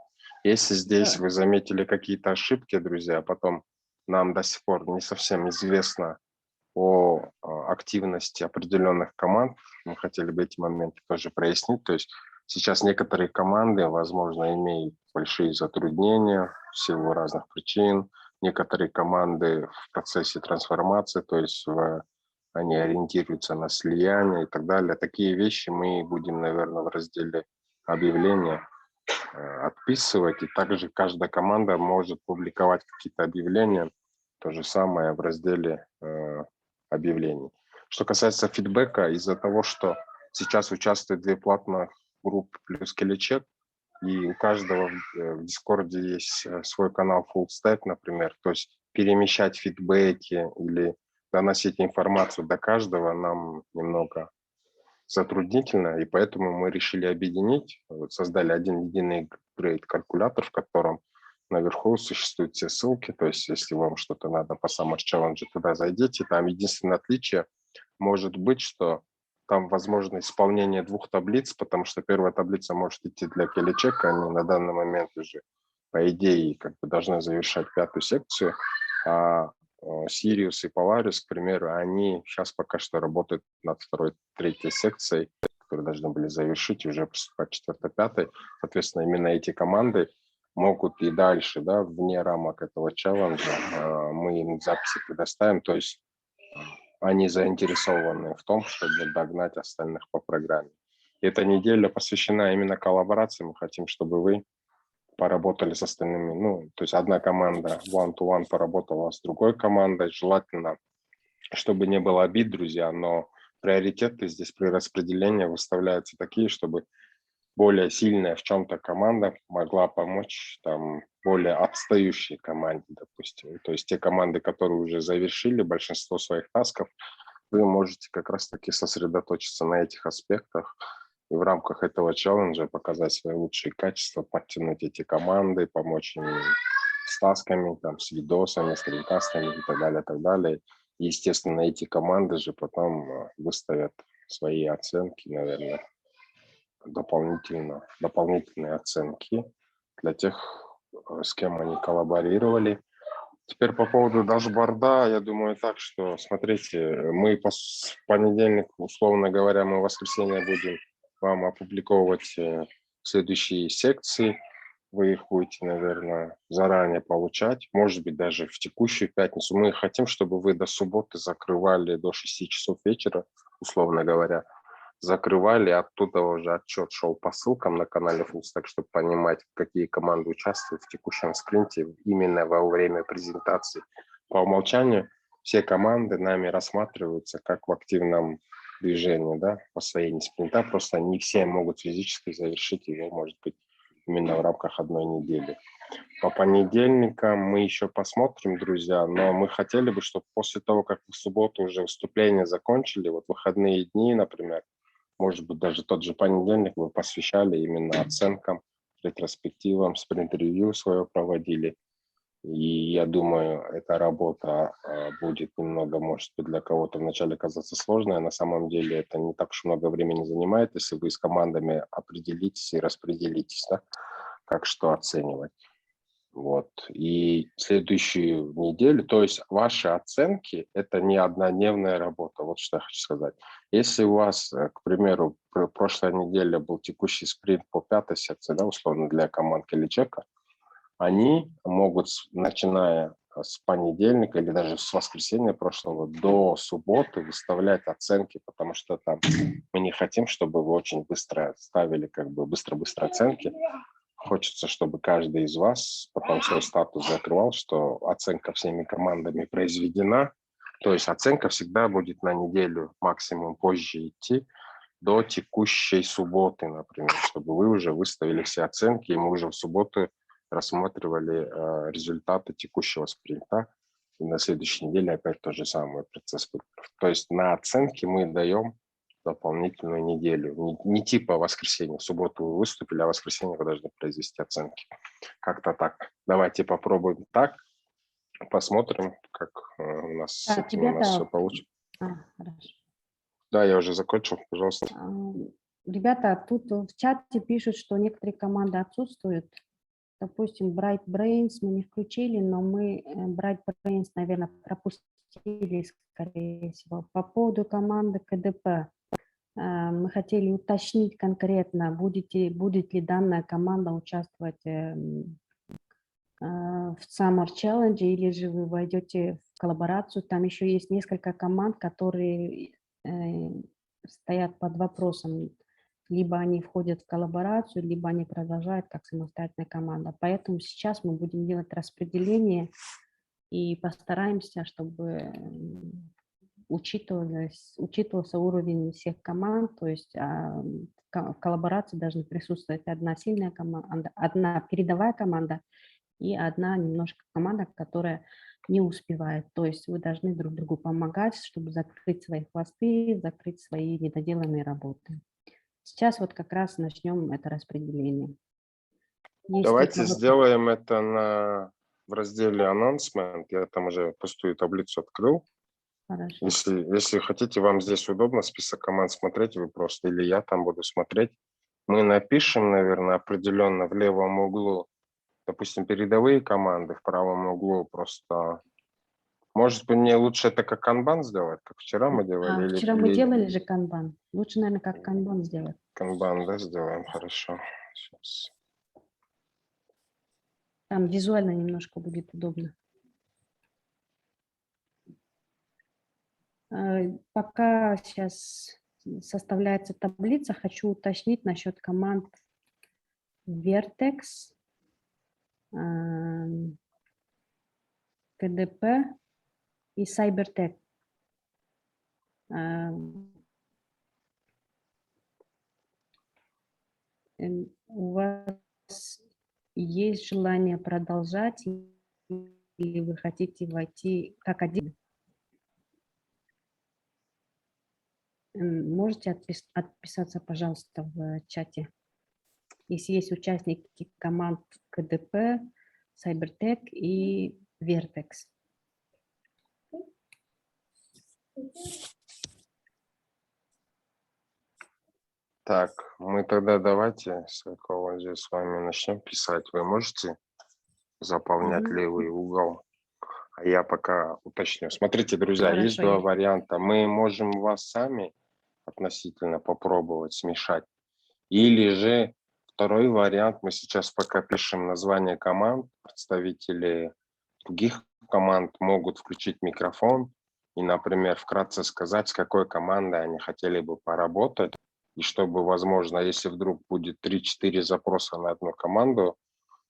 Если здесь вы заметили какие-то ошибки, друзья, потом нам до сих пор не совсем известно о активности определенных команд, мы хотели бы эти моменты тоже прояснить. То есть сейчас некоторые команды, возможно, имеют большие затруднения в силу разных причин. Некоторые команды в процессе трансформации, то есть они ориентируются на слияние и так далее. Такие вещи мы будем, наверное, в разделе объявления отписывать. И также каждая команда может публиковать какие-то объявления. То же самое в разделе объявлений. Что касается фидбэка, из-за того, что сейчас участвуют 2 платных группы плюс Келечек, и у каждого в Дискорде есть свой канал Full Stack, например, то есть перемещать фидбэки или доносить информацию до каждого нам немного затруднительно, и поэтому мы решили объединить, создали один единый грейд-калькулятор, в котором наверху существуют все ссылки, то есть если вам что-то надо по Summer Challenge, туда зайдите, там единственное отличие может быть, что там возможно исполнение 2 таблиц, потому что первая таблица может идти для Келечека, они на данный момент уже, по идее, как бы должны завершать 5-ю секцию, а Sirius и Polaris, к примеру, они сейчас пока что работают над 2-й, 3-й секцией, которые должны были завершить и уже приступать к 4-й, 5-й. Соответственно, именно эти команды могут и дальше, да, вне рамок этого челленджа, мы им записи предоставим, то есть они заинтересованы в том, чтобы догнать остальных по программе. Эта неделя посвящена именно коллаборации. Мы хотим, чтобы вы поработали с остальными. Ну, то есть одна команда one-to-one поработала с другой командой. Желательно, чтобы не было обид, друзья, но приоритеты здесь при распределении выставляются такие, чтобы более сильная в чем-то команда могла помочь там более отстающей команде, допустим. То есть те команды, которые уже завершили большинство своих тасков, вы можете как раз-таки сосредоточиться на этих аспектах и в рамках этого челленджа показать свои лучшие качества, подтянуть эти команды, помочь им с тасками, там, с видосами, скринкастами и так далее, так далее. И, естественно, эти команды же потом выставят свои оценки, наверное, дополнительные оценки для тех, с кем они коллаборировали. Теперь по поводу дашборда, я думаю так, что, смотрите, мы в понедельник, условно говоря, мы в воскресенье будем вам опубликовывать следующие секции. Вы их будете, наверное, заранее получать, может быть, даже в текущую пятницу. Мы хотим, чтобы вы до субботы закрывали до 6 часов вечера, условно говоря, закрывали, оттуда уже отчет шел по ссылкам на канале Fullstack, чтобы понимать, какие команды участвуют в текущем спринте именно во время презентации. По умолчанию все команды нами рассматриваются как в активном движении, да, в освоении спринта, просто не все могут физически завершить его, может быть, именно в рамках одной недели. По понедельникам мы еще посмотрим, друзья, но мы хотели бы, чтобы после того, как в субботу уже выступления закончили, вот выходные дни, например, может быть, даже тот же понедельник вы посвящали именно оценкам, ретроспективам, спринт-ревью свое проводили. И я думаю, эта работа будет немного, может быть, для кого-то вначале казаться сложной, а на самом деле это не так уж много времени занимает, если вы с командами определитесь и распределитесь, да, как что оценивать. Вот. И следующую неделю, то есть ваши оценки – это не однодневная работа, вот что я хочу сказать. Если у вас, к примеру, прошлая неделя был текущий спринт по 5-й секции, да, условно, для команд Келечека, они могут, начиная с понедельника или даже с воскресенья прошлого до субботы выставлять оценки, потому что там мы не хотим, чтобы вы очень быстро ставили как бы быстро-быстро оценки. Хочется, чтобы каждый из вас потом свой статус закрывал, что оценка всеми командами произведена. То есть оценка всегда будет на неделю максимум позже идти до текущей субботы, например, чтобы вы уже выставили все оценки, и мы уже в субботу рассматривали результаты текущего спринта. И на следующей неделе опять тот же самый процесс выборов. То есть на оценки мы даем дополнительную неделю. Не типа воскресенье. В субботу вы выступили, а в воскресенье вы должны произвести оценки. Как-то так. Давайте попробуем так. Посмотрим, как у нас с этим у нас все получится. Хорошо. Да, я уже закончил, пожалуйста. Ребята, тут в чате пишут, что некоторые команды отсутствуют. Допустим, Bright Brains мы не включили, но мы Bright Brains, наверное, пропустили, скорее всего. По поводу команды КДП. Мы хотели уточнить конкретно, будет ли данная команда участвовать в Summer Challenge, или же вы войдете в коллаборацию. Там еще есть несколько команд, которые стоят под вопросом. Либо они входят в коллаборацию, либо они продолжают как самостоятельная команда. Поэтому сейчас мы будем делать распределение и постараемся, чтобы учитывался уровень всех команд, то есть в коллаборации должны присутствовать одна сильная команда, одна передовая команда и одна немножко команда, которая не успевает. То есть вы должны друг другу помогать, чтобы закрыть свои хвосты, закрыть свои недоделанные работы. Сейчас вот как раз начнем это распределение. Давайте сделаем это в разделе announcement. Я там уже пустую таблицу открыл. Хорошо. Если хотите, вам здесь удобно список команд смотреть, вы просто, или я там буду смотреть. Мы напишем, наверное, определенно в левом углу, допустим, передовые команды, в правом углу просто... Может быть, мне лучше это как канбан сделать, как вчера мы делали? Вчера мы делали же канбан. Лучше, наверное, как канбан сделать. Канбан, да, сделаем, хорошо. Сейчас. Там визуально немножко будет удобно. Пока сейчас составляется таблица, хочу уточнить насчет команд Vertex, КДП и Cybertech. У вас есть желание продолжать или вы хотите войти как один? Можете отписаться, пожалуйста, в чате. Если есть участники команд КДП, Cybertech и Vertex. Так, мы тогда давайте с какого здесь с вами начнем писать. Вы можете заполнять левый угол? А я пока уточню. Смотрите, друзья, Хорошо, есть два Юрий. варианта. Мы можем вас сами относительно попробовать смешать. Или же второй вариант, мы сейчас пока пишем название команд, представители других команд могут включить микрофон и, например, вкратце сказать, с какой командой они хотели бы поработать. и чтобы, возможно, если вдруг будет 3-4 запроса на одну команду,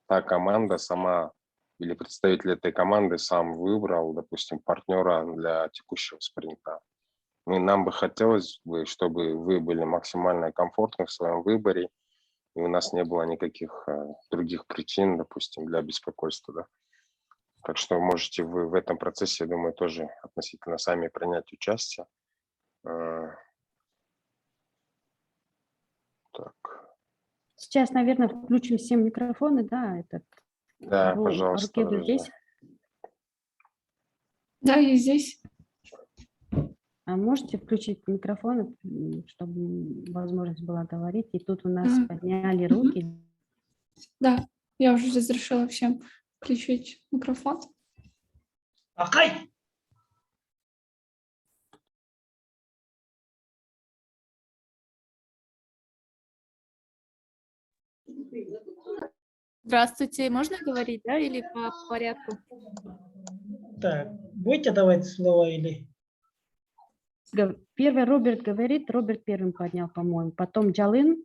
та команда сама или представитель этой команды сам выбрал, допустим, партнера для текущего спринта. И нам бы хотелось, чтобы вы были максимально комфортны в своем выборе, и у нас не было никаких других причин, допустим, для беспокойства. Да? Так что можете вы в этом процессе, я думаю, тоже относительно сами принять участие. Так. Сейчас, наверное, включим все микрофоны, да, Да, пожалуйста, Руки здесь. Да, я здесь. А можете включить микрофон, чтобы возможность была говорить? И тут у нас подняли руки. Да, я уже разрешила всем включить микрофон. Акай! Здравствуйте, можно говорить, да, или по порядку? Так, будете давать слово или... Первый Роберт говорит, Роберт первым поднял, по-моему. Потом Джалын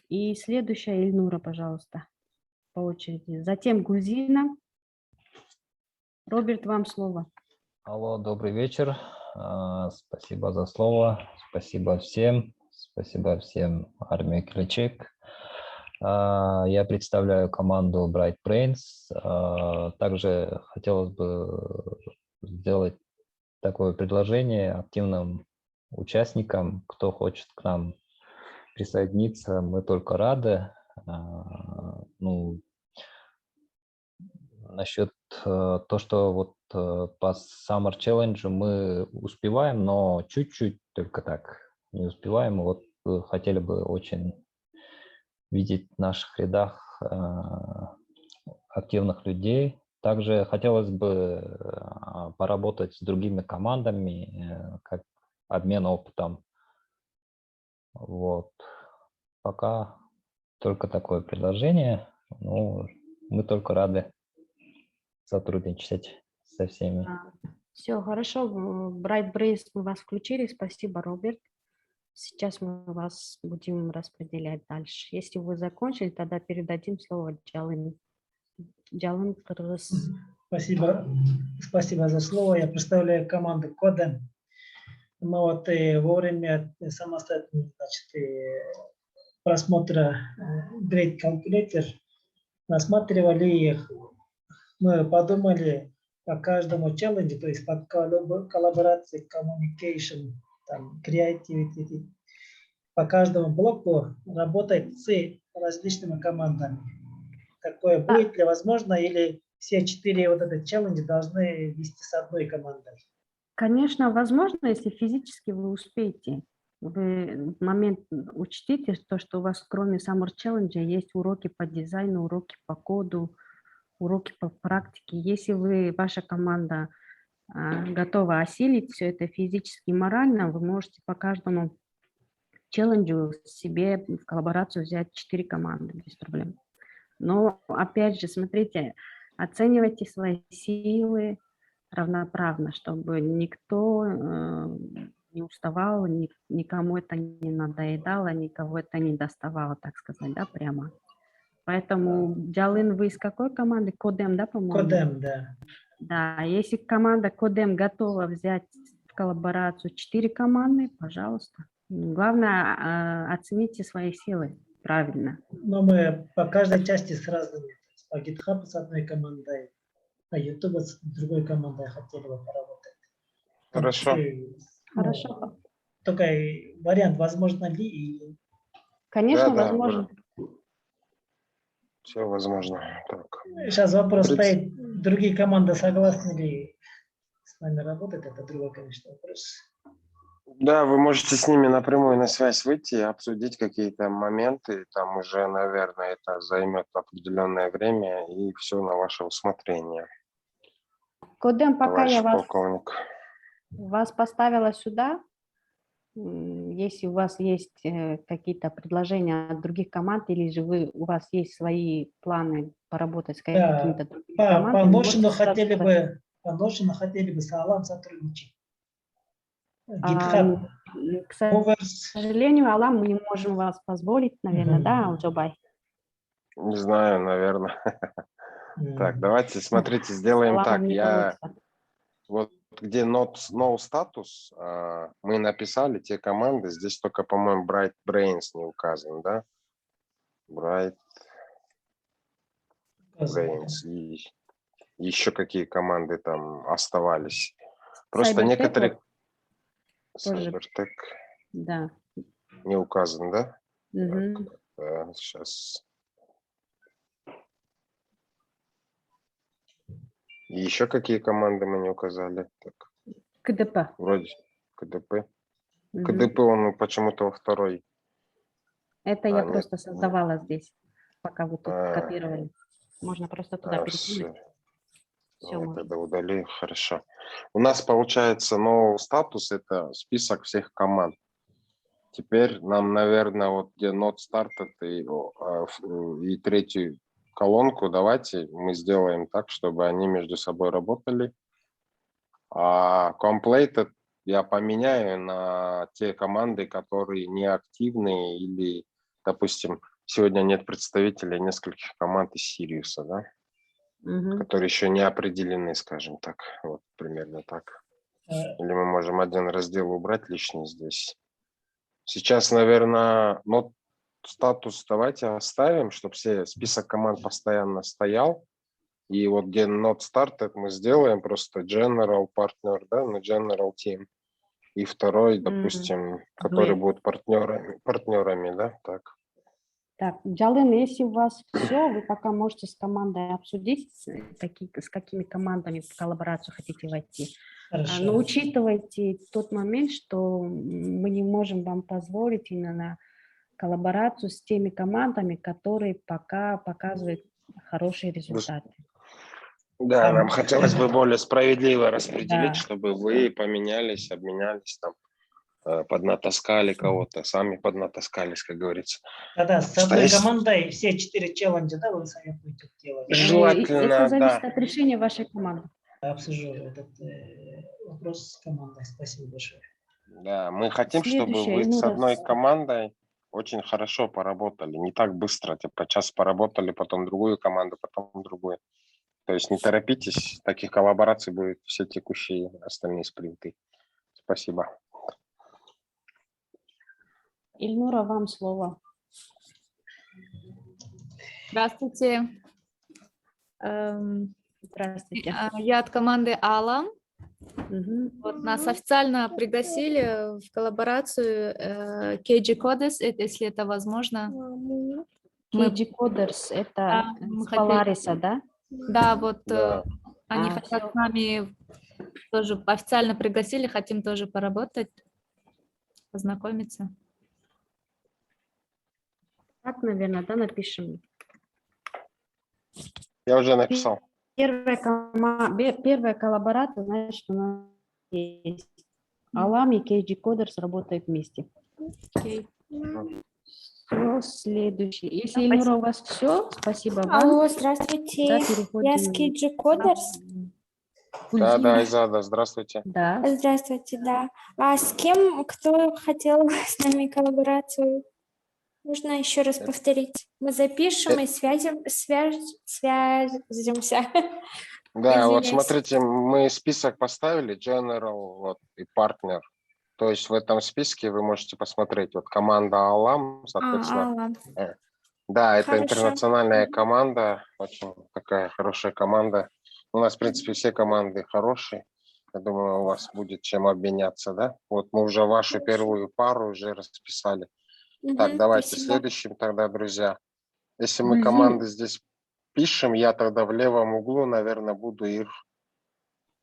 и следующая Ильнура, пожалуйста, по очереди. Затем Гульзина. Роберт, вам слово. Алло, добрый вечер. Спасибо за слово. Спасибо всем армии Келечек. Я представляю команду Bright Brains. Также хотелось бы сделать такое предложение активным участникам, кто хочет к нам присоединиться, мы только рады. Ну, насчет то, что вот по Summer Challenge мы успеваем, но чуть-чуть только так не успеваем. Вот хотели бы очень видеть в наших рядах активных людей. Также хотелось бы поработать с другими командами, как обмен опытом. Вот. Пока только такое предложение. Ну, мы только рады сотрудничать со всеми. Все, хорошо. Bright Brains мы вас включили. Спасибо, Роберт. Сейчас мы вас будем распределять дальше. Если вы закончили, тогда передадим слово Джалын. Джалын Кыргыз. Спасибо за слово. Я представляю команду Кодем. Мы вот во время самостоятельного просмотра Great Calculator рассматривали их. Мы подумали по каждому челленджу, то есть по коллаборации, communication, там, creativity, по каждому блоку работать с различными командами. Такое будет ли возможно, или все 4 вот эти челленджи должны вести с одной командой? Конечно, возможно, если физически вы успеете. Вы в момент учтите то, что у вас кроме Summer Challenge есть уроки по дизайну, уроки по коду, уроки по практике. Если ваша команда готова осилить все это физически и морально, вы можете по каждому челленджу себе в коллаборацию взять 4 команды без проблем. Но опять же, смотрите, оценивайте свои силы равноправно, чтобы никто не уставал, никому это не надоедало, никого это не доставало, так сказать, да, прямо. Поэтому, Джалын, вы из какой команды? Кодем, да, по-моему? Кодем, да. Да, если команда Кодем готова взять в коллаборацию 4 команды, пожалуйста. Главное, оцените свои силы правильно. Но мы по каждой части с разными. По GitHub с одной командой, по YouTube с другой командой хотели бы поработать. Хорошо. Хорошо. Только вариант, возможно ли? И... Конечно, Да, возможно. Все возможно. Так. Сейчас вопрос стоит, другие команды согласны ли с нами работать? Это другой, конечно, вопрос. Да, вы можете с ними напрямую на связь выйти и обсудить какие-то моменты. Там уже, наверное, это займет определенное время, и все на ваше усмотрение. Кодем, пока я полковник. вас поставила сюда, если у вас есть какие-то предложения от других команд, или же у вас есть свои планы поработать с какими-то другими командами. По Notion хотели бы с Аллом сотрудничать. GitHub К Movers. сожалению, Алам, мы не можем вас позволить, наверное, Мгм. да, Алджобай? Не знаю, наверное. Так, М, давайте, смотрите, сделаем так. Аламом не Я получится. вот где no status, мы написали те команды, здесь только, по-моему, Bright Brains не указан, да? Bright указано, да. Brains. И еще какие команды там оставались. Просто Cybertech некоторые... вот тоже, Cybertech да. не указан, да? Мгм. Сейчас. И еще какие команды мы не указали? Так, КДП. вроде КДП. Мгм. КДП, он почему-то во второй. Это я Нет, просто нет. создавала здесь, пока вы тут А, копировали. Можно просто туда все. перекинуть. Все Я можно. тогда удалю. Хорошо. У нас получается no статус — это список всех команд. Теперь нам, наверное, вот где not started и третью колонку давайте мы сделаем так, чтобы они между собой работали. А completed я поменяю на те команды, которые неактивные или, допустим, сегодня нет представителей нескольких команд из Сириуса, да, Мгм. которые еще не определены, скажем так. Вот примерно так. Э, Или мы можем один раздел убрать лишний здесь. Сейчас, наверное, статус давайте оставим, чтобы все список команд постоянно стоял. И вот где not started мы сделаем просто general partner, да, на general team. И второй, допустим, который Дуэт. будет партнерами, да, так. Так, Джалын, если у вас все, вы пока можете с командой обсудить, с какими командами в коллаборацию хотите войти. Хорошо. Но учитывайте тот момент, что мы не можем вам позволить именно коллаборацию с теми командами, которые пока показывают хорошие результаты. Да, Там- нам хотелось бы более справедливо распределить, Да. чтобы вы поменялись, обменялись, там, поднатаскали кого-то, сами поднатаскались, как говорится. Да, с Что одной есть? командой все 4 челленджа, да, вы сами будете делать. Желательно, Это зависит да. от решения вашей команды. Я обсужу этот вопрос с командой. Спасибо большое. Да, мы хотим, чтобы Следующее, вы с Ильнура, одной командой очень хорошо поработали. Не так быстро, типа час поработали, потом другую команду, потом другую. То есть не торопитесь, таких коллабораций будет все текущие остальные спринты. Спасибо. Ильнура, вам слово. Здравствуйте. Здравствуйте. Я от команды Алам. Мгм. Вот нас официально пригласили в коллаборацию KG Codes, если это возможно. Мы- KG Coders, это Да, мы с хотели- Polaris, да? Да, вот Да. они А, хотят всё. с нами тоже официально пригласили, хотим тоже поработать, познакомиться. Так, наверное, да, напишем. Я уже написал. Первая коллаборация, значит, у нас есть Алам и KG Coders работают вместе. Окей. Все, следующий. Если, Спасибо. Ильнура, у вас все, спасибо вам. Алло, здравствуйте. Да, Я переходим. с KG Coders. Да, да, Айзада, здравствуйте. Да. Здравствуйте, да. А с кем, кто хотел с нами коллаборацию? Можно еще раз повторить. Мы запишем и свяжемся. Да, вот Извиняюсь. смотрите, мы список поставили, General вот, и Partner. То есть в этом списке вы можете посмотреть, вот команда Алам, соответственно. Алла. Да, это Хорошо. интернациональная команда, очень такая хорошая команда. У нас, в принципе, все команды хорошие. Я думаю, у вас будет чем обменяться, да? Вот мы уже вашу первую пару уже расписали. Так, Мгм, давайте спасибо. следующим тогда, друзья. Если мы Гульзин. команды здесь пишем, я тогда в левом углу, наверное, буду их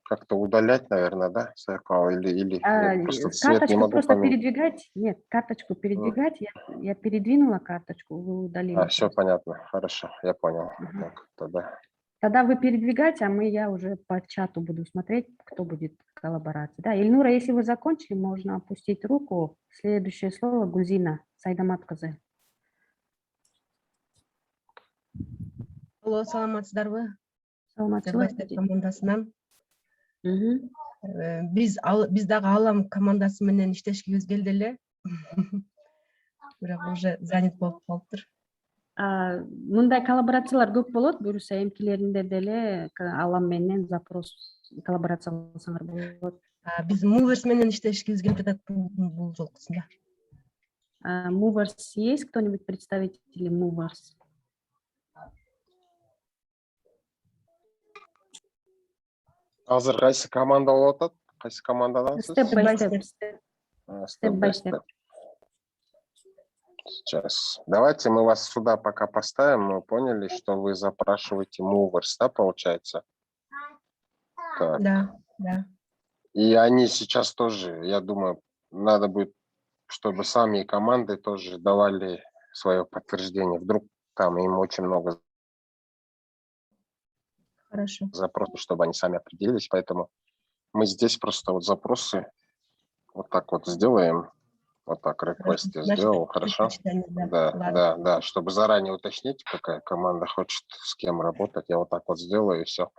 как-то удалять, наверное, да, Сайкал? Или я просто цвет не Карточку могу просто поменять. передвигать. Нет, карточку передвигать. Я передвинула карточку, вы удалили. Все просто. понятно, хорошо, я понял. Мгм. Так, тогда. Тогда вы передвигать, а я уже по чату буду смотреть, кто будет в коллаборации. Да, Ильнура, если вы закончили, можно опустить руку. Следующее слово Гульзина Сайдаматказы. Алло, саламатсыздарбы? Саламатчылык. Зарбайстар командасынан. Мгм. Биз дагы Алам командасы менен иштешкибиз келди эле. Бирок уже занят болуп калыптыр. Мындай коллаборациялар көп болот. Буюрса эмкилеринде деле Алам менен запрос коллаборация кылсаңар болот. Биз Movers менен иштешкибиз келип жатат бул жолкусунда. Movers есть кто-нибудь представители Movers? Азыр кайсы команда болуп атат? Кайсы командадансыз? Step by step. Step by step. Сейчас. Давайте мы вас сюда пока поставим. Мы поняли, что вы запрашиваете Movers, да, получается? Так. Да. И они сейчас тоже, я думаю, надо будет, чтобы сами команды тоже давали свое подтверждение. Вдруг там им очень много Хорошо. запросов, чтобы они сами определились. Поэтому мы здесь просто вот запросы вот так вот сделаем. Вот так, request я сделал, хорошо? Да, чтобы заранее уточнить, какая команда хочет с кем работать. Я вот так вот сделаю, и все.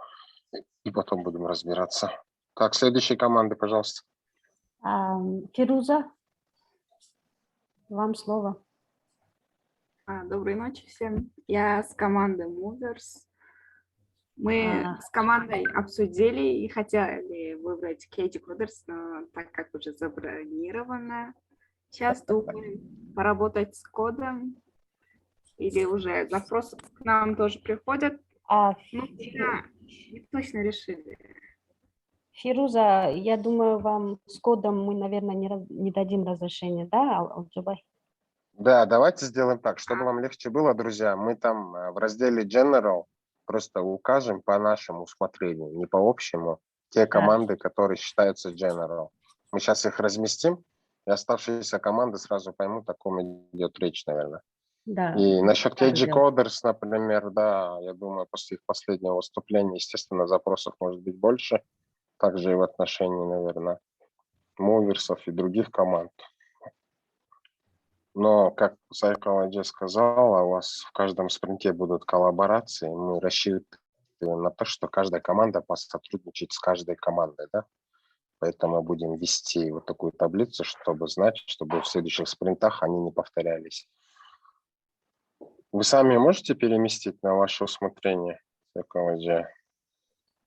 И потом будем разбираться. Так, следующие команды, пожалуйста. Фируза, вам слово. Доброй ночи всем. Я с команды Movers. Мы с командой обсудили и хотели выбрать KG Coders, но так как уже забронировано, сейчас думаем поработать с кодом или уже запросы к нам тоже приходят. Не точно решили. Фируза, я думаю, вам с кодом мы, наверное, не дадим разрешения, да, Алджубай? Да, давайте сделаем так, чтобы вам легче было, друзья. Мы там в разделе General просто укажем по нашему усмотрению, не по общему, те команды, которые считаются General. Мы сейчас их разместим, и оставшиеся команды сразу поймут, о ком идет речь, наверное. Да. И насчет KG Coders, например, да, я думаю, после их последнего выступления, естественно, запросов может быть больше. Также и в отношении, наверное, Моверсов и других команд. Но, как Сайкаладзе сказала, у вас в каждом спринте будут коллаборации. Мы рассчитываем на то, что каждая команда посотрудничает с каждой командой, да? Поэтому будем вести вот такую таблицу, чтобы знать, чтобы в следующих спринтах они не повторялись. Вы сами можете переместить на ваше усмотрение, Сайкаладзе?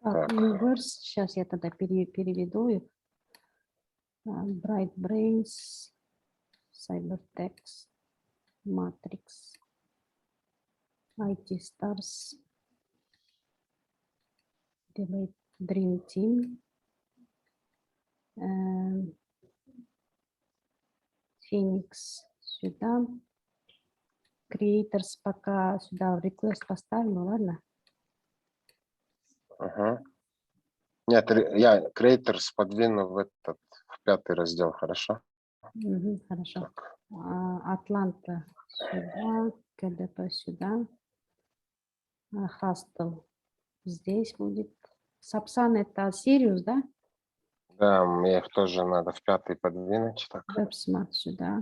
Так, Movers, сейчас я тогда переведу их. Bright Brains, Cybertex, Matrix, IT Stars, Dream Team, Phoenix сюда, Creators пока сюда в request поставим, ладно? Ага. Нет, я Creators подвину в 5-й раздел, хорошо? Хорошо. Атланта сюда, КДП сюда, Hustle здесь будет. Сапсан это Sirius, да? Да, мне их тоже надо в 5-й подвинуть. WebSmart сюда.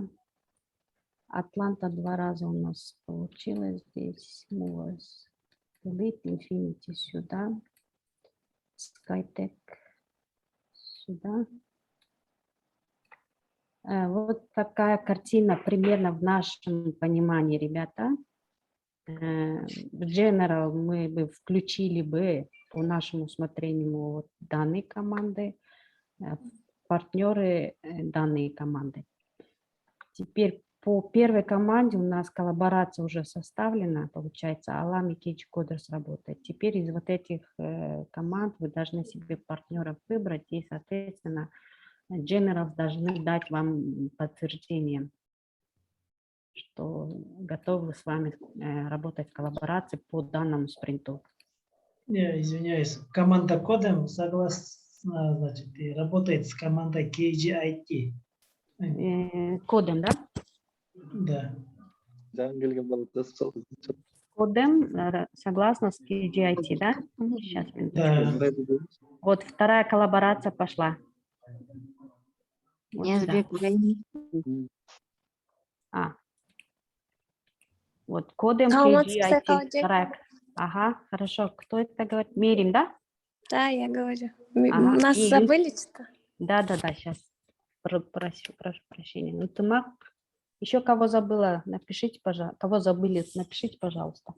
Атланта 2 раза у нас получилось здесь. Movers. Delete, Infinity сюда. Skytech сюда. Вот такая картина примерно в нашем понимании, ребята. В General мы бы включили бы по нашему усмотрению вот данные команды, партнеры данные команды. Теперь по первой команде у нас коллаборация уже составлена, получается, Alam и KG Coders работает. Теперь из вот этих команд вы должны себе партнеров выбрать и, соответственно, Generals должны дать вам подтверждение, что готовы с вами работать в коллаборации по данному спринту. Я извиняюсь, команда кодом согласна, значит, и работает с командой KGIT. Кодем, да? Да. Кодем согласно с KGIT, да? Сейчас, Да. вот вторая коллаборация пошла. Вот сюда. Вот кодем KGIT. Ага, хорошо. Кто это говорит? Мерим, да? Да, я говорю. Ага, Нас и забыли что? Да, сейчас. Прошу прощения. Ынтымақ. Еще кого забыла, напишите, пожалуйста. Кого забыли, напишите, пожалуйста.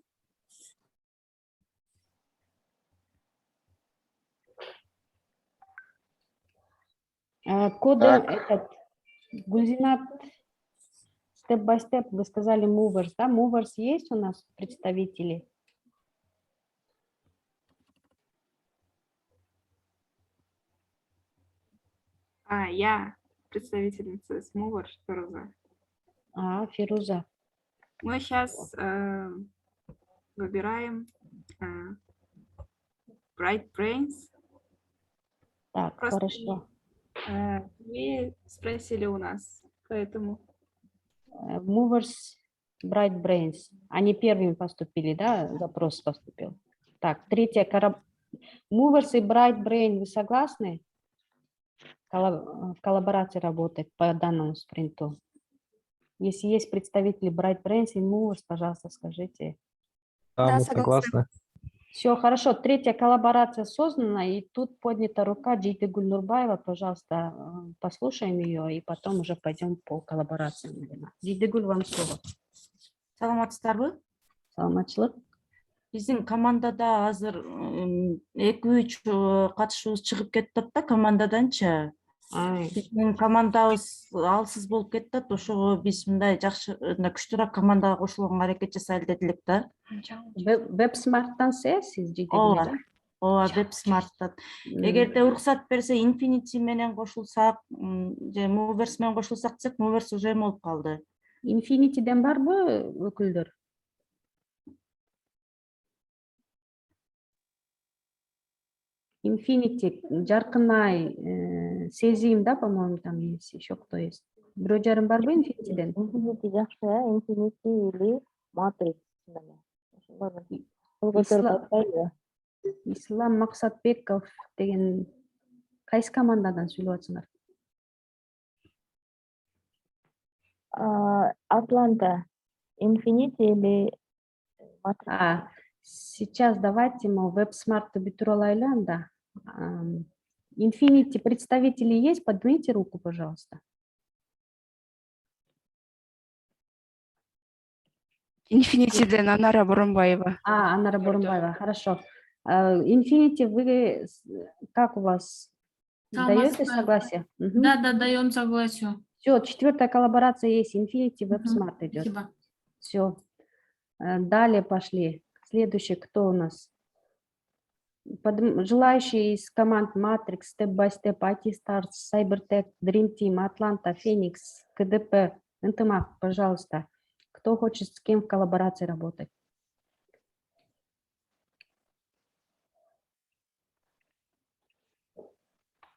Коден Так. этот, Гульзинат, степ-бай-степ, вы сказали Movers, да? Movers есть у нас представители? Я представительница Smoover Фируза. Фируза. Мы сейчас выбираем Bright Brains. Так, Просто хорошо. Вы спросили у нас, поэтому... Movers, Bright Brains. Они первыми поступили, да? Запрос поступил. Так, третья. Movers и Bright Brain, вы согласны? В коллаборации работать по данному спринту. Если есть представители Bright Brains и Movers, пожалуйста, скажите. Да, Да, мы согласна. согласны. Все, хорошо. Третья коллаборация создана, и тут поднята рука Джиды Гульнурбаева. Пожалуйста, послушаем ее, и потом уже пойдем по коллаборациям. Джиды Гуль, вам слово. Саламатсыздарбы? Саламатчылык. Биздин командада азыр 2-3 катышуубуз чыгып кетти да командаданчы. Биздин командабыз алсыз болуп кетти. Ошого биз мындай жакшы, күчтүүрөөк командага кошулганга аракет жасайлы дедилик да. Веб-смарттан сиз Джиды Ооба, Гуль? ооба, веб-смарттан. Эгерде уруксат берсе, Infinity менен кошулсак, же Movers менен кошулсак десек, Movers уже болуп калды. Infinity'den барбы өкүлдөр? Infinity, Жаркынай, Сезим, да, по-моему, там есть, еще кто есть. Бирөө жарым барбы Infinity'den? Infinity жакшы, Infinity или Matrix. Ислам Максатбеков деген кайсы командадан сүйлөп атсыңар? Атланта, Infinity или Matrix? Сейчас давайте мы веб-смартты бүтүрүп алайлы анда. Infinity представители есть? Поднимите руку, пожалуйста. Infinity-ден Анара Бурунбаева. Анара Бурунбаева, хорошо. Infinity, вы как у вас? Даете согласие? Да, даем согласие. Все, 4-я коллаборация есть. Infinity WebSmart идет. Спасибо. Все. Далее пошли. Следующий, кто у нас? Желающие из команд Matrix, Step by Step, IT Stars, Cybertech, Dream Team, Atlanta, Phoenix, КДП, Ынтымақ, пожалуйста. Кто хочет с кем в коллаборации работать?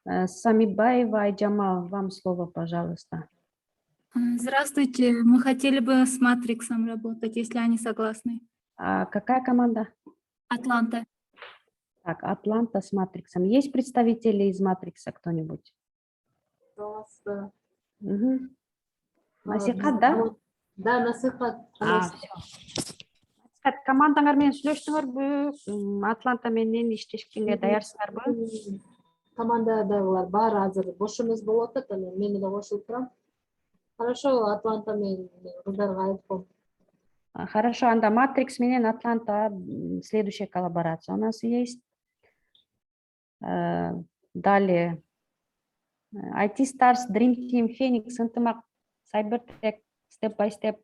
Самибаева Айджамал, вам слово, пожалуйста. Здравствуйте, мы хотели бы с Матриксом работать, если они согласны. Какая команда? Атланта. Так, Атланта с Матриксом. Есть представители из Матрикса кто-нибудь? Насихат, да? Да, Насихат. Все. Командаңар менен сүйлөштүңөрбү? Атланта менен иштешкенге даярсыңарбы? Командадагылар баары азыр бош эмес болуп атат, анан мен эле кошулуп турам. Хорошо, Атланта менен кыздарга айтком. Хорошо, анда Матрикс менен Атланта следующая коллаборация у нас есть. Далее IT Stars, Dream Team, Phoenix, Ынтымақ, Cybertech, Step by Step.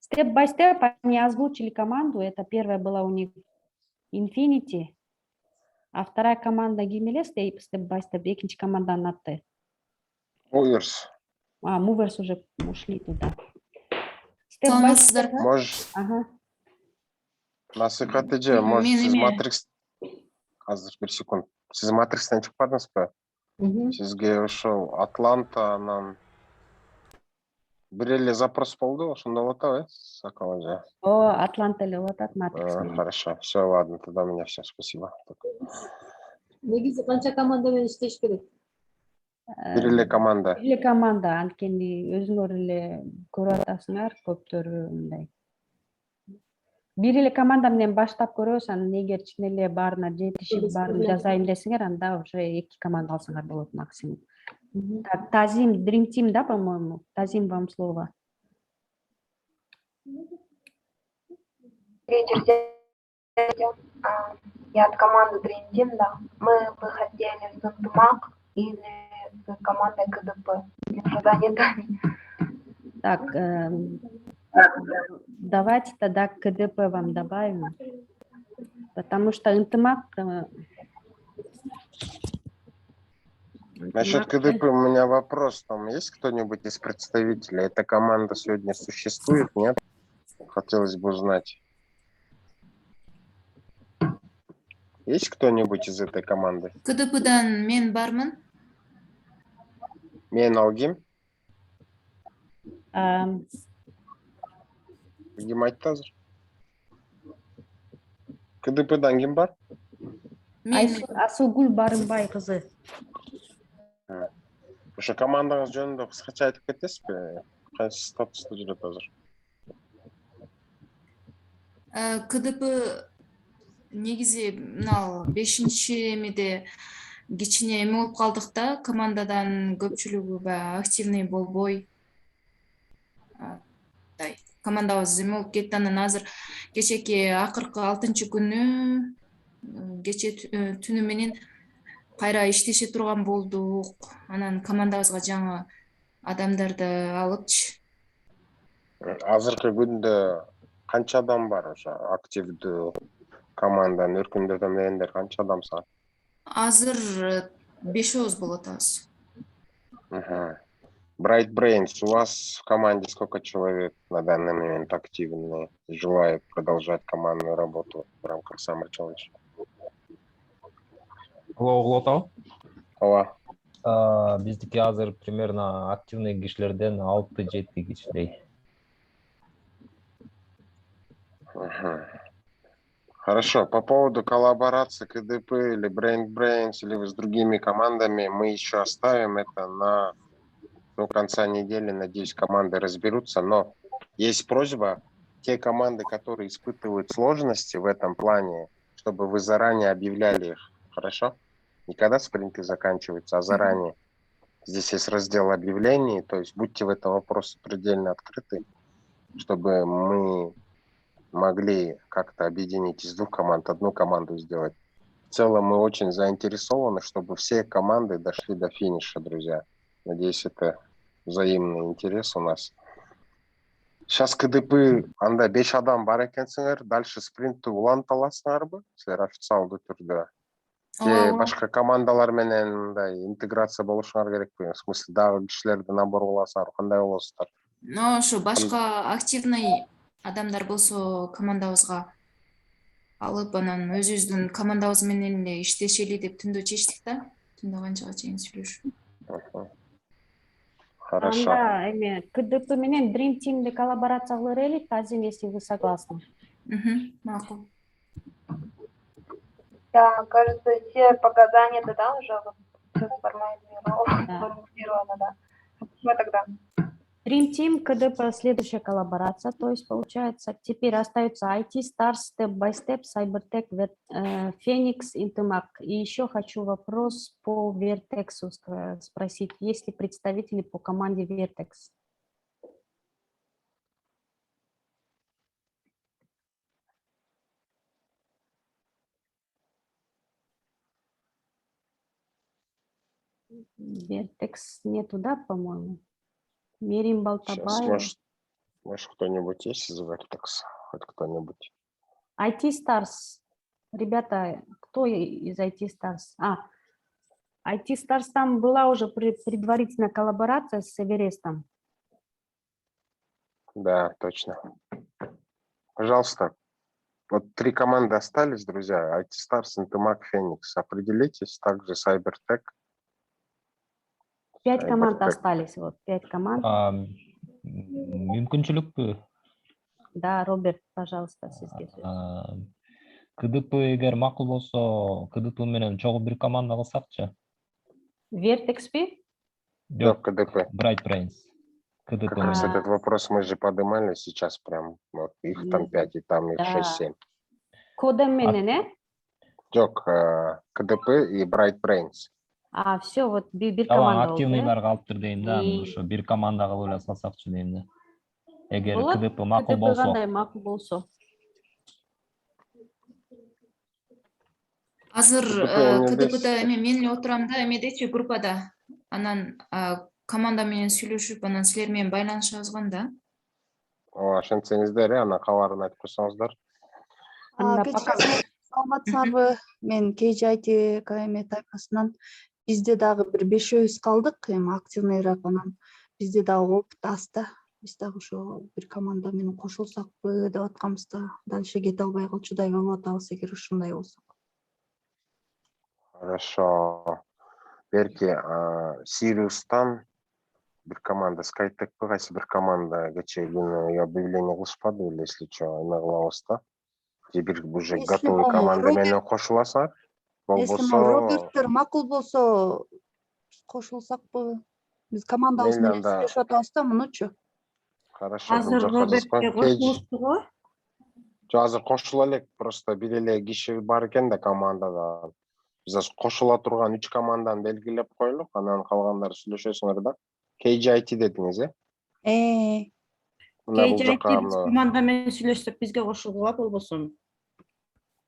Step by Step они озвучили команду. Это первая была у них Infinity, а вторая команда Гимеле, Step by Step, екінші команда Натты. Movers. Movers уже ушли туда. Может, насихат эже, может, сиз Matrix... Азыр бир секунд. Сиз Matrix'ten чыкпадыңыз ба? Сизге ошол Атланта, анан бир эле запрос болду, ошондо болуп атабы, Сакова же? Атланта эле болуп атат, Matrix. Хорошо, все, ладно, тогда у меня все, спасибо. Негизи канча команда менен иштеш керек? Бир эле команда. Бир эле команда, анткени өзүңөр эле көрүп атасыңар, көптөр мындай бир эле команда менен баштап көрөбүз, анан эгер чын эле баарына жетишип баарын жасайм десеңер, анда уже 2 команда алсаңар болот максимум. Так, Тазим, Dream Team, да, по-моему? Тазим, вам слово. Вечер, я от команды Dream Team, да. Мы бы хотели в Интумак или с командой КДП. Никогда не дали. Так, давайте тогда КДП вам добавим, потому что Интымак... Насчет КДП у меня вопрос. Там есть кто-нибудь из представителей? Эта команда сегодня существует, нет? Хотелось бы узнать. Есть кто-нибудь из этой команды? КДПдан мен бармын. Мен Алгим? Ким айтты азыр? КДПдан ким бар? Асылгүл Барымбай кызы. Ошо командаңыз жөнүндө кыскача айтып кетесизби? Кайсы статуста жүрөт азыр? КДП негизи мына 5-эмеде кичине эме болуп калдык да, командадан көпчүлүгү баягы активный болбой. Командабыз эме болуп кетти, анан азыр кечеки акыркы 6-күнү кече түнү менен кайра иштеше турган болдук. Анан командабызга жаңы адамдарды алыпчы. Азыркы күндө канча адам бар ошо активдүү команданы өркүндөтөм канча адам саат? Азыр 5 болот азыр. Bright Brains, у вас в команде сколько человек на данный момент активны, желают продолжать командную работу в рамках Summer Challenge? Улуутабы? Ооба. Биздики азыр примерно активный кишилерден 6-7 кишидей. Хорошо, по поводу коллаборации КДП или Brain Brains или с другими командами, мы еще оставим это на до конца недели. Надеюсь, команды разберутся, но есть просьба, те команды, которые испытывают сложности в этом плане, чтобы вы заранее объявляли их, хорошо? Не когда спринты заканчиваются, а заранее. Здесь есть раздел объявлений, то есть будьте в этом вопросе предельно открыты, чтобы мы могли как-то объединить из 2 команд, 1 команду сделать. В целом мы очень заинтересованы, чтобы все команды дошли до финиша, друзья. Надеюсь, это взаимный интерес у нас. Сейчас КДП анда 5 адам бар экенсиңер, дальше спринтты уланып аласыңарбы? Силер официалдуу түрдө. Же башка командалар менен мындай интеграция болушуңар керекпи? В смысле, дагы кишилерди набор кыласыңар, кандай болосуздар? Ошо башка активный адамдар болсо командабызга алып, анан өзүбүздүн командабыз менен эле иштешели деп түндө чечтик да. Түндө канчага чейин сүйлөшүп. Хорошо. Анда эме КДП менен Dream Team'де коллаборация кылып элек, Тазим, если вы согласны. Макул. Да, кажется, все показания да уже все сформулировано, да. Мы тогда. Dream Team, КДП, следующая коллаборация, то есть получается теперь остается IT Stars, Step by Step, Cybertech, Phoenix, Intimac. И еще хочу вопрос по Vertex спросить, есть ли представители по команде Vertex? Vertex нету, да, по-моему? Мерим Балтабаева. Может, кто-нибудь есть из Vertex? Хоть кто-нибудь? IT Stars. Ребята, кто из IT Stars? IT Stars там была уже предварительная коллаборация с Эверестом. Да, точно. Пожалуйста. Вот 3 команды остались, друзья. IT Stars, Intimac, Phoenix. Определитесь. Также Cybertech. 5 команд остались. Вот 5 команд. Мүмкүнчүлүкпү? Да, Роберт, пожалуйста, сизге. КДП эгер макул болсо, КДП менен чогуу бир команда кылсакчы? Vertex-пи? Жок, КДП. Bright Brains. КДП. Как раз этот вопрос мы же поднимали сейчас прям. Вот их там 5, и там их 6-7. Кодем менен, Жоқ, КДП и Bright Brains. все, вот бир Тамам, команда болду. активныйлар калыптыр дейм да, анан ошо бир командага бөлө салсакчы дейм да. Эгер Болот, КДП макул КДП болсо. кандай макул болсо. Азыр КДП КДПда мен эле отурам да, эмедечи группада. Анан команда менен сүйлөшүп, анан силер менен байланышабызган да. Ошентсеңиздер, анан кабарын айтып койсоңуздар. Саламатсыздарбы? Мен KJIT КМ тайпасынан. Бизде дагы бир 5 калдык, эми активныйраак, анан бизде дагы опыт аз да. Биз дагы ошо бир команда менен кошулсакпы деп атканбыз да. Дальше кете албай калчудай болуп атабыз эгер ушундай болсо. Хорошо. Берки, Сириустан бир команда, Skytech кайсы бир команда кечээ күнү объявление кылышпады беле, если что, эме кылабыз да. Же бир уже готовый команда менен кошуласыңар. Если Роберттер макул болсо кошулсакпы? Биз командабыз менен сүйлөшүп атабыз да, мунучу. Хорошо, Азыр Робертке кошулушту го? Жок, азыр кошула элек, просто бир эле киши бар экен да командада. Биз азыр кошула турган 3 команданы белгилеп коелук, анан калгандары сүйлөшөсүңөр да. KJIT дедиңиз, KJIT биз команда менен сүйлөшсөк бизге кошулгула болбосун.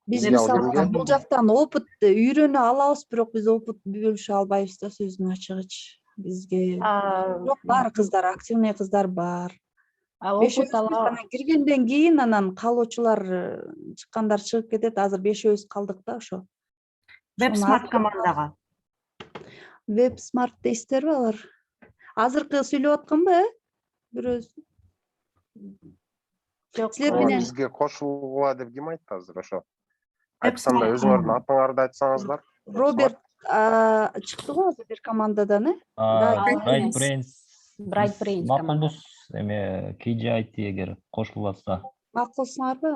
Биз мисалы бул жактан опыт үйрөнө алабыз, бирок биз опыт бөлүшө албайбыз да, сөздүн ачыгычы. Бизге жок, бар кыздар, активный кыздар бар. Анан киргенден кийин анан калуучулар чыккандар чыгып кетет. Азыр 5 калдык да ошо. WebSmart командага. WebSmart дейсиздерби алар? Азыркы сүйлөп атканбы, бирөөсү? Жок, бизге кошулгула деп ким айтты азыр ошо? Айтканда өзүңөрдүн атыңарды айтсаңыздар. Роберт чыкты го азыр бир командадан, Bright Brains макулбуз, эме KJIT эгер кошуласа. Макулсуңарбы?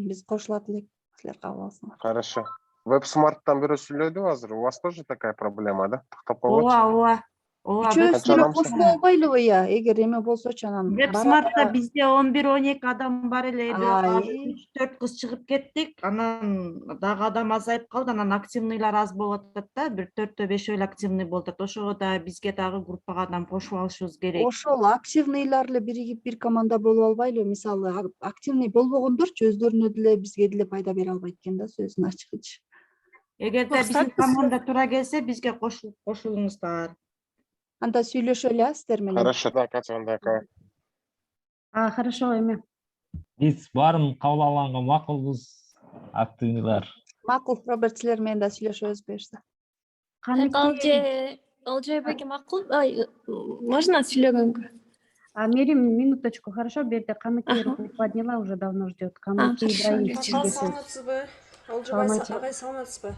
Биз кошулат элек, силер кабыл алсаңар. Хорошо. WebSmart'тан бирөө сүйлөдү азыр. У вас тоже такая проблема, да? Токтоп калгычы. Үчөөсү кошула албайлыбы, эгер эме болсочу анан. WebSmart'та бизде 11-12 адам бар эле, 3-4 кыз чыгып кеттик, анан дагы адам азайып калды, анан активныйлар аз болуп атат да, бир 4-5 эле активный болуп атат. Ошого да бизге дагы группага адам кошуп алышыбыз керек. Ошол активныйлар эле биригип бир команда болуп албайлыбы? Мисалы, активный болбогондорчу өздөрүнө деле бизге деле пайда бере албайт экен да, сөздүн ачыгычы. Эгерде биздин команда туура келсе, бизге кошулуңуздар. Анда сүйлөшө эле сиздер менен. Хорошо, да, Катя. Хорошо, эме. Биз баарын кабыл алганга макулбуз, активныйлар. Макул, Роберт, силер менен да сүйлөшөбүз буюрса. ЛЖБГ макул? Можно сүйлөгөнгө? Мерим, минуточку, хорошо, берди. Каныкей руку подняла, уже давно ждет. Каныкей Ибраим. Саламатсызбы? Олжобай агай, саламатсызбы?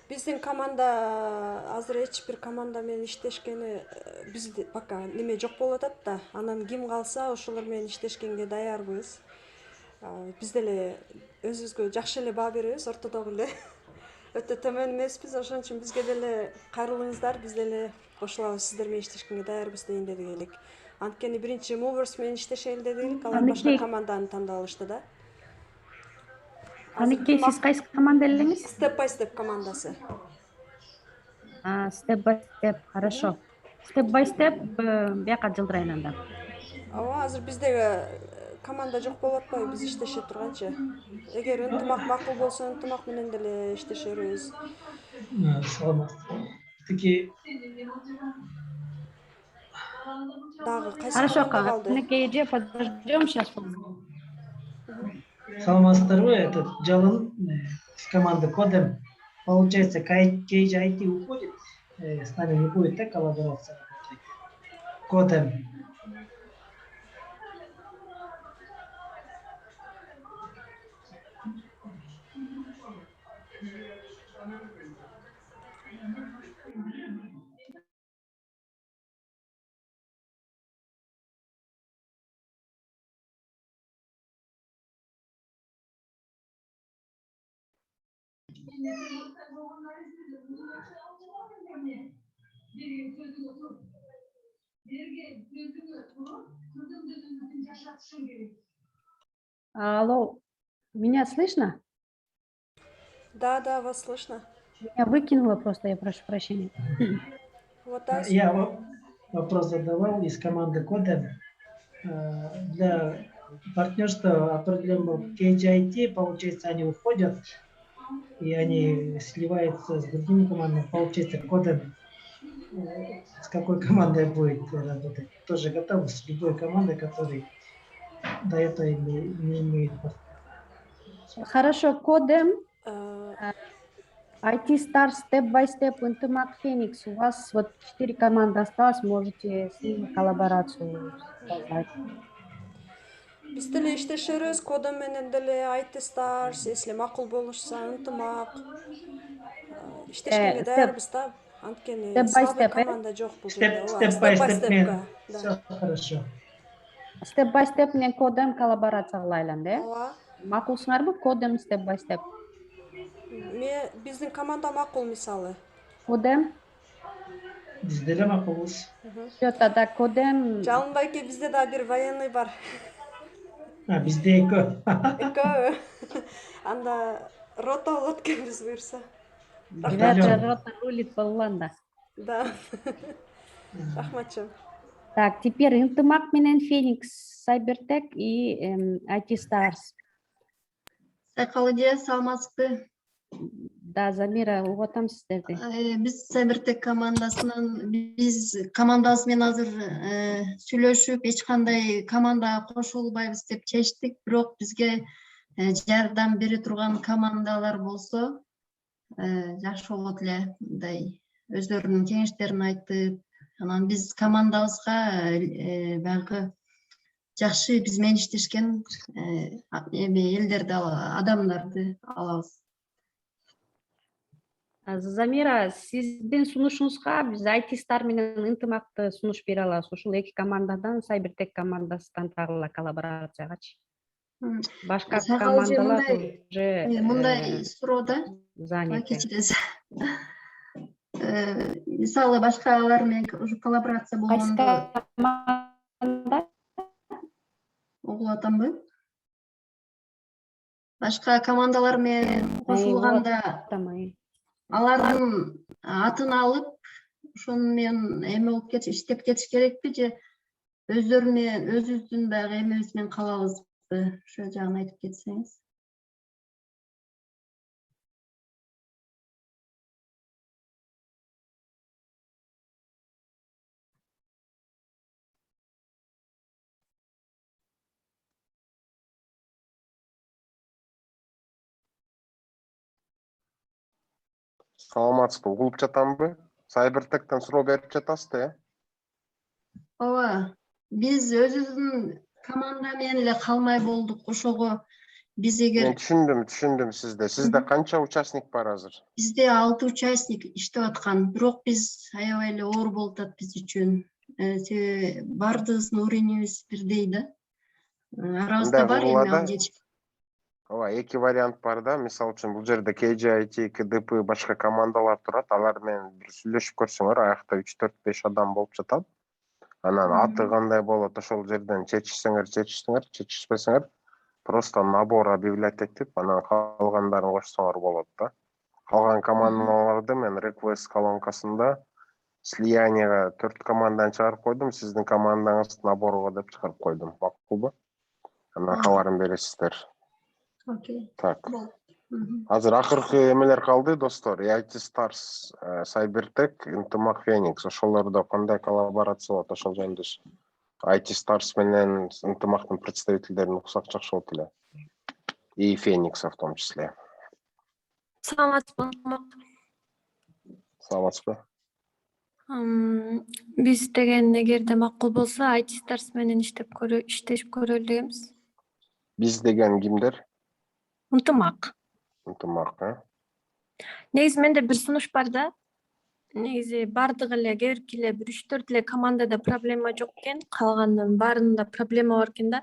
Биздин команда азыр эч бир команда менен иштешкени бизде пока неме жок болуп атат да. Анан ким калса ошолор менен иштешкенге даярбыз. Биз деле өзүбүзгө жакшы эле баа беребиз, ортодогу эле. Өтө төмөн эмеспиз, ошон үчүн бизге деле кайрылыңыздар, биз деле кошулабыз, сиздер менен иштешкенге даярбыз дейин дедик элек. Анткени биринчи Movers менен иштешели дедик, алар башка команданы тандап алышты да. Каныкей, сиз кайсы команда элеңиз? Step by Step командасы. Step by Step, хорошо. Step by Step бияка жылдырайын анда. Ооба, азыр бизде команда жок болуп атпайбы, биз иштеше турганчы. Эгер ынтымак макул болсо, ынтымак менен деле иштешебиз. Таки дагы кайсы Хорошо, Каныкей же подождем сейчас. Саламатсыздарбы? Этот жалын с команды Кодем. Получается, KJIT уходит, с нами не будет, да, коллаборация? Кодем. Алло, меня слышно? Да, вас слышно. Меня выкинуло просто, я прошу прощения. Вот Я вопрос задавал из команды Кодем. Для партнерства определенного KGIT, получается, они уходят, и они сливаются с другими командами. Получается, Кодем с какой командой будет работать? Тоже готовы с любой командой, которая до этого не имеет. Хорошо, Кодем, IT Stars, Step by Step, Интымак, Феникс. У вас вот 4 команды осталось, можете с ними коллаборацию создать. Биз деле иштешебиз, Кодем менен деле IT Stars, если макул болушса, Ынтымак. Иштешкенге даярбыз да. Анткени Step by слабый step, команда жок бул Step жерде. by Step by step step. все хорошо. Step by Step менен Кодем коллаборация кылайлан, да? Ооба. Макулсуңарбы Кодем Step by Step? Биздин команда макул мисалы. Кодем? Бизде эле макулбуз. Жок, ада Кодем. Жалынбайке, бизде да бир военный бар. Бизде экөө. Экөө. Анда рота болот экенбиз буюрса. Рота рулит Балланда. Да. Рахматчым. Так, теперь Интымак менен Феникс, Сайбертек и IT Stars. Сайкалыдия, саламатсызбы? Да, Замира, угуп атам сиздерди. Биз Сайбертек командасынан биз командабыз менен азыр сүйлөшүп эч кандай командага кошулбайбыз деп чечтик, бирок бизге жардам бере турган командалар болсо жакшы болот эле. Мындай өздөрүнүн кеңештерин айтып, анан биз командабызга баягы жакшы биз менен иштешкен элдерди, адамдарды алабыз. Замира, сиздин сунушуңузга биз IT Star менен Интымакты сунуш бере алабыз. Ушул эки командадан Сайбертек командасынан тагыла коллаборациягачы. Башка командалар уже мындай суроо да. заняты. Кечиресиз. Мисалы башкалар менен уже коллаборация болгондо угуп атамбы? Башка командалар менен кошулганда алардын атын алып, ошону менен эме болуп иштеп кетиш керекпи же өздөрү менен өзүбүздүн баягы эмебиз менен калабызбы? Ошо жагын айтып кетсеңиз. Саламатсызбы, угулуп жатамбы? Сайбертектен суроо берип жатасыз да, Ооба, биз өзүбүздүн команда менен эле калмай болдук. Ошого биз эгер Мен түшүндүм сизде. Сизде канча участник бар азыр? Бизде 6 участник иштеп аткан, бирок биз аябай эле оор болуп атат биз үчүн. Себеби бардыгыбыздын уровенибиз бирдей да. Арабызда бар эми ал жетишпейт. Ооба, эки вариант бар да. Мисалы үчүн бул жерде KGIT, КДП башка командалар турат. Алар менен бир сүйлөшүп көрсөңөр, аякта 3-4-5 адам болуп жатат. Анан аты кандай болот, ошол жерден чечишсеңер, чечишпесеңер, просто набор объявлять этип, анан калгандарын кошсоңор болот да. Калган командаларды мен request колонкасында слиянияга 4 команданы чыгарып койдум, сиздин командаңыз наборго деп чыгарып койдум. Макулбу? Анан кабарын бересиздер. Окей. Так. Азыр акыркы эмелер калды, достор. IT Stars, Cybertech, Интымак, Феникс. Ошолордо кандай коллаборация болот, ошол жөнүндө IT Stars менен Интымактын представительдерин уксак жакшы болот эле. И Феникса в том числе. Саламатсызбы. Саламатсызбы. Биз деген эгерде макул болсо IT Stars менен иштешип көрөлү дегенбиз. Биз деген кимдер? Ынтымак. Ынтымак, Негизи менде бир сунуш бар да. Негизи бардыгы эле кээ эле бир 3-4 эле командада проблема жок экен, калганын баарында проблема бар экен да.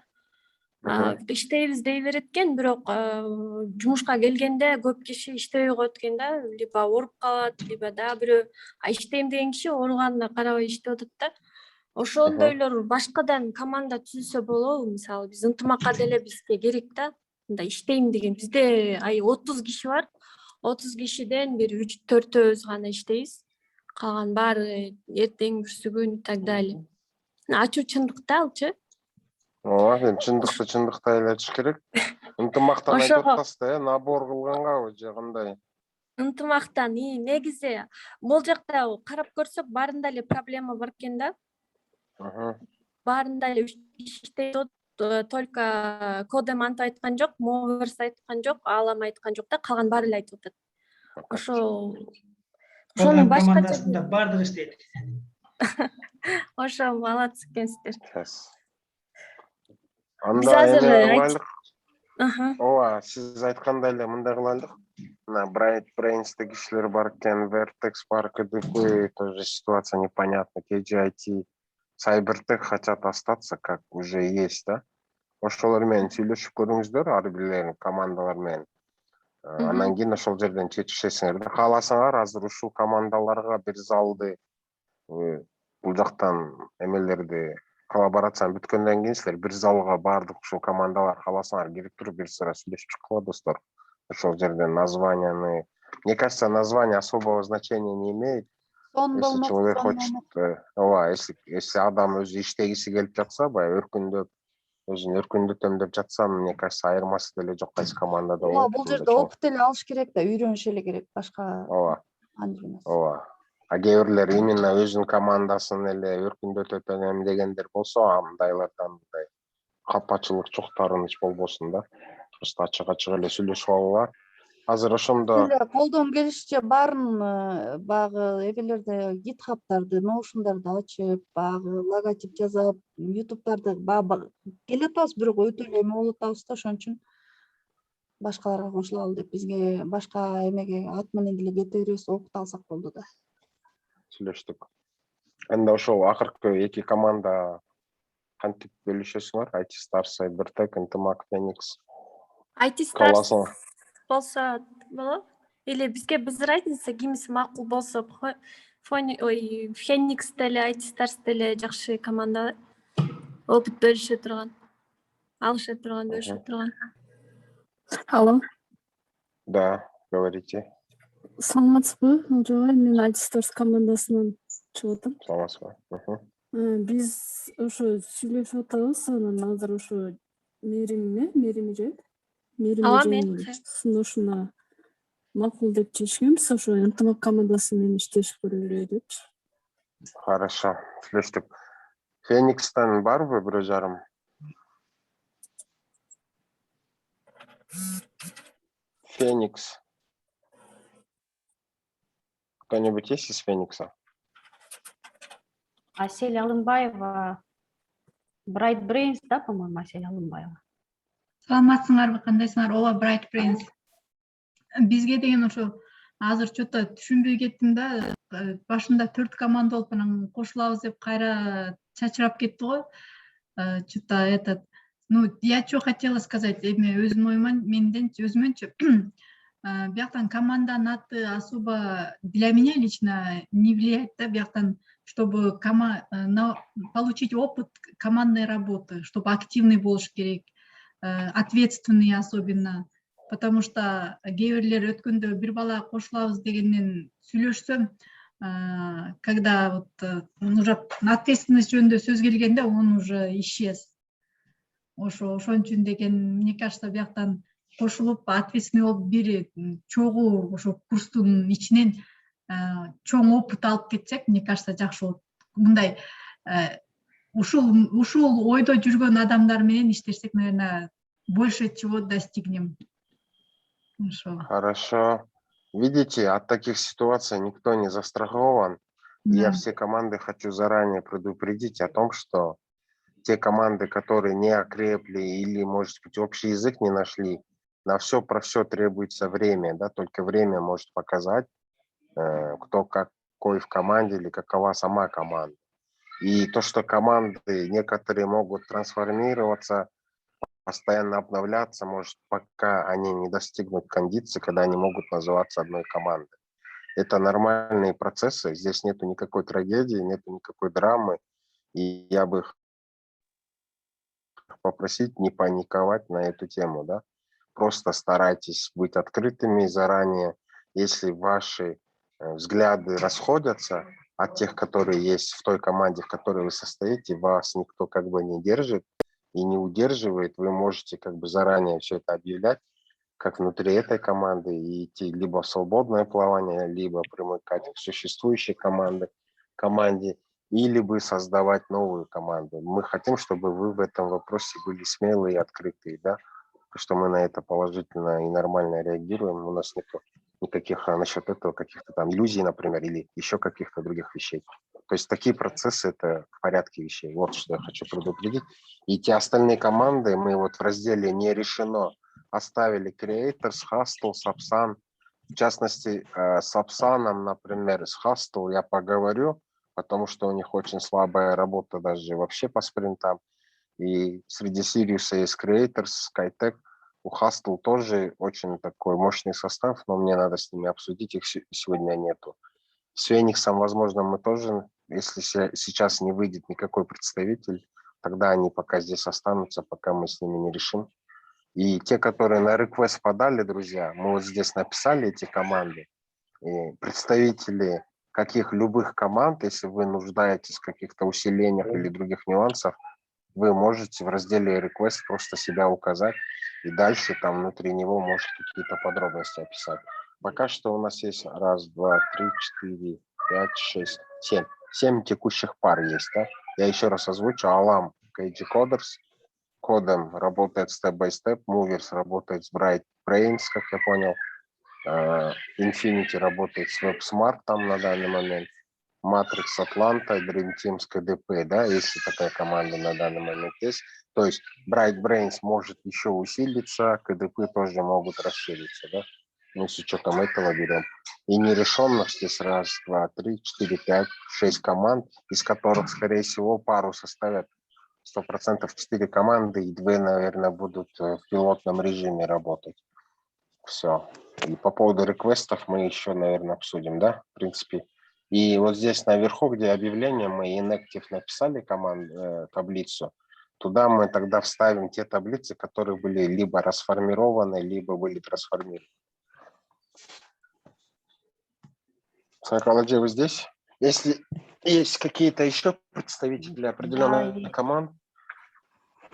Иштейбиз дей берет экен, бирок жумушка келгенде көп киши иштебей коет экен да, либо ооруп калат, либо дагы бирөө иштейм деген киши ооруганына карабай иштеп атат да. ошондойлор башкадан команда түзүлсө болобу? Мисалы биз ынтымакка деле бизге керек да. Мындай иштейм деген. Бизде 30 киши бар. 30 кишиден бир 3-4-өөбүз гана иштейбиз. Калган баары эртең бүрсүгүн и так далее. Ачуу чындык да алчы. Ооба, эми чындыкты айлачыш керек. Ынтымактан айтып Ошого атасыз да, набор кылгангабы же кандай? ынтымактан негизи бул жакта карап көрсөк баарында эле проблема бар экен да. Баарында эле иштеп атат. Только Кодем антип айткан жок, Moverse айткан жок, Алам айткан жок да, калган баары эле айтып атат. Ошонун башка командасында баардыгы иштейт. Ошо молодцы экенсиздер. Биз Анда азыр эме кылайлык. Ооба, сиз айткандай эле мындай кылайлык. Мына Bright Brains'те кишилер бар экен, Vertex бар, КДП, тоже ситуация непонятна, KGIT, Cybertech хотят остаться, как уже есть, да? Ошолор менен сүйлөшүп көрүңүздөр, ар бирлерин командалар менен. Анан кийин ошол жерден чечишесиңер да. Кааласаңар азыр ушул командаларга бир залды бул жактан эмелерди коллаборацияны бүткөндөн кийин силер бир залга баардык ушул командалар кааласаңар кирип туруп бир сыра сүйлөшүп чыккыла достор. Ошол жерден названияны, мне кажется, название особого значения не имеет. Если человек хочет, если адам өзү иштегиси келип жатса, баягы өркүндөп, өзүн өркүндөтөм деп жатса, мне кажется, айырмасы деле жок кайсы командада болот. Бул жерде опыт эле алыш керек да, үйрөнүш эле керек, башка. Ооба. А кээ бирлер именно өзүнүн командасын эле өркүндөтөт энем дегендер болсо, андайлардан мындай капачылык жок, таарыныч болбосун да. Просто ачык эле сүйлөшүп алгыла. Азыр ошондо Колдон келишинче баарын баягы эмелерде GitHub'тарды, Notion'дарды ачып, баягы логотип жасап, YouTube'тарды келе атабыз, бирок өтө эле эме болуп атабыз да, ошон үчүн башкаларга кошулалы деп бизге башка эмеге ат менен деле кете беребиз, опыт алсак болду да. Сүйлөштүк. Анда ошол акыркы эки команда кантип бөлүшөсүңөр? IT Stars, Cybertech, Ынтымак, Phoenix. IT Stars болсо болот. Или бизге биз разница кимиси макул болсо, Phoenix деле IT Stars деле жакшы команда. Опыт бөлүшө турган, алыша турган, бөлүшө турган. Алло. Да, говорите. Саламатсызбы? Жок, мен IT Stars командасынан чыгып атам. Саламатсызбы? Биз ошо сүйлөшүп атабыз, анан азыр ошо Мерими же? Мерими сунушуна макул деп чечкенбиз, ошо ынтымак командасы менен иштешип көрөлү депчи. Хорошо, сүйлөштүк. Феникстан барбы бирөө жарым? Феникс. Кто-нибудь есть из Феникса? Асель Алымбаева, Bright Brains, да, по-моему, Асель Алымбаева. Саламатсыңарбы, кандайсыңар? Ооба, Bright Brains. Бизге деген ошо азыр чөтө түшүнбөй кеттим да, башында 4 команда болуп анан кошулабыз деп кайра чачырап кетти го. Чөтө этот, я что хотела сказать, эми өзүм менденчи өзүмөнчү бияктан команданын аты особо для меня лично не влияет, да, бияктан, чтобы получить опыт командной работы, чтобы активный болуш керек, ответственный особенно, потому что кээ бирлер өткөндө бир бала кошулабыз дегенден сүйлөшсөм, когда вот уже ответственность жөнүндө сөз келгенде он уже исчез. Ошон үчүн деген, мне кажется, бияктан кошулуп ответственный болуп бир чогуу ошо курстун ичинен чоң опыт алып кетсек, мне кажется, жакшы болот. Мындай ушул ойдо жүргөн адамдар менен иштесек, наверное, больше чего достигнем. Хорошо. Видите, от таких ситуаций никто не застрахован. Да. Я все команды хочу заранее предупредить о том, что те команды, которые не окрепли или, может быть, общий язык не нашли, на все про все требуется время, да, только время может показать, кто какой в команде или какова сама команда. И то, что команды некоторые могут трансформироваться, постоянно обновляться, может, пока они не достигнут кондиции, когда они могут называться одной командой. Это нормальные процессы, здесь нету никакой трагедии, нету никакой драмы. И я бы попросить не паниковать на эту тему, да. Просто старайтесь быть открытыми заранее. Если ваши взгляды расходятся от тех, которые есть в той команде, в которой вы состоите, вас никто как бы не держит и не удерживает, вы можете как бы заранее все это объявлять, как внутри этой команды, и идти либо в свободное плавание, либо примыкать к существующей команде, или бы создавать новую команду. Мы хотим, чтобы вы в этом вопросе были смелые и открытые, да, что мы на это положительно и нормально реагируем. У нас нет никаких насчет этого каких-то там иллюзий, например, или еще каких-то других вещей. То есть такие процессы – это в порядке вещей. Вот что я хочу предупредить. И те остальные команды мы вот в разделе «Не решено» оставили Creators, Hustle, Subsan. В частности, с Subsan, например, с Hustle я поговорю, потому что у них очень слабая работа даже вообще по спринтам. И среди Sirius есть Creators, Skytech. У Hustle тоже очень такой мощный состав, но мне надо с ними обсудить, их сегодня нету. С Фениксом, возможно, мы тоже, если сейчас не выйдет никакой представитель, тогда они пока здесь останутся, пока мы с ними не решим. И те, которые на request подали, друзья, мы вот здесь написали эти команды. И представители каких любых команд, если вы нуждаетесь в каких-то усилениях или других нюансах, вы можете в разделе request просто себя указать, и дальше там внутри него можете какие-то подробности описать. Пока что у нас есть 1, 2, 3, 4, 5, 6, 7. 7 текущих пар есть, да? Я еще раз озвучу. Alam, KG Coders, Кодом работает Step by Step, Movers работает с Bright Brains, как я понял. Infinity работает с WebSmart там на данный момент. Matrix Atlanta, Dream Team с КДП, да, если такая команда на данный момент есть. То есть Bright Brains может еще усилиться, КДП тоже могут расшириться, да. Мы с учетом этого берем. И нерешенных здесь 1, 2, 3, 4, 5, 6 команд, из которых, скорее всего, пару составят 100% 4 команды, и 2, наверное, будут в пилотном режиме работать. Все. И по поводу реквестов мы еще, наверное, обсудим, да, в принципе. И вот здесь наверху, где объявление, мы inactive написали таблицу, туда мы тогда вставим те таблицы, которые были либо расформированы, либо были трансформированы. Сайкология, вы здесь? Если есть какие-то еще представители определенных команд,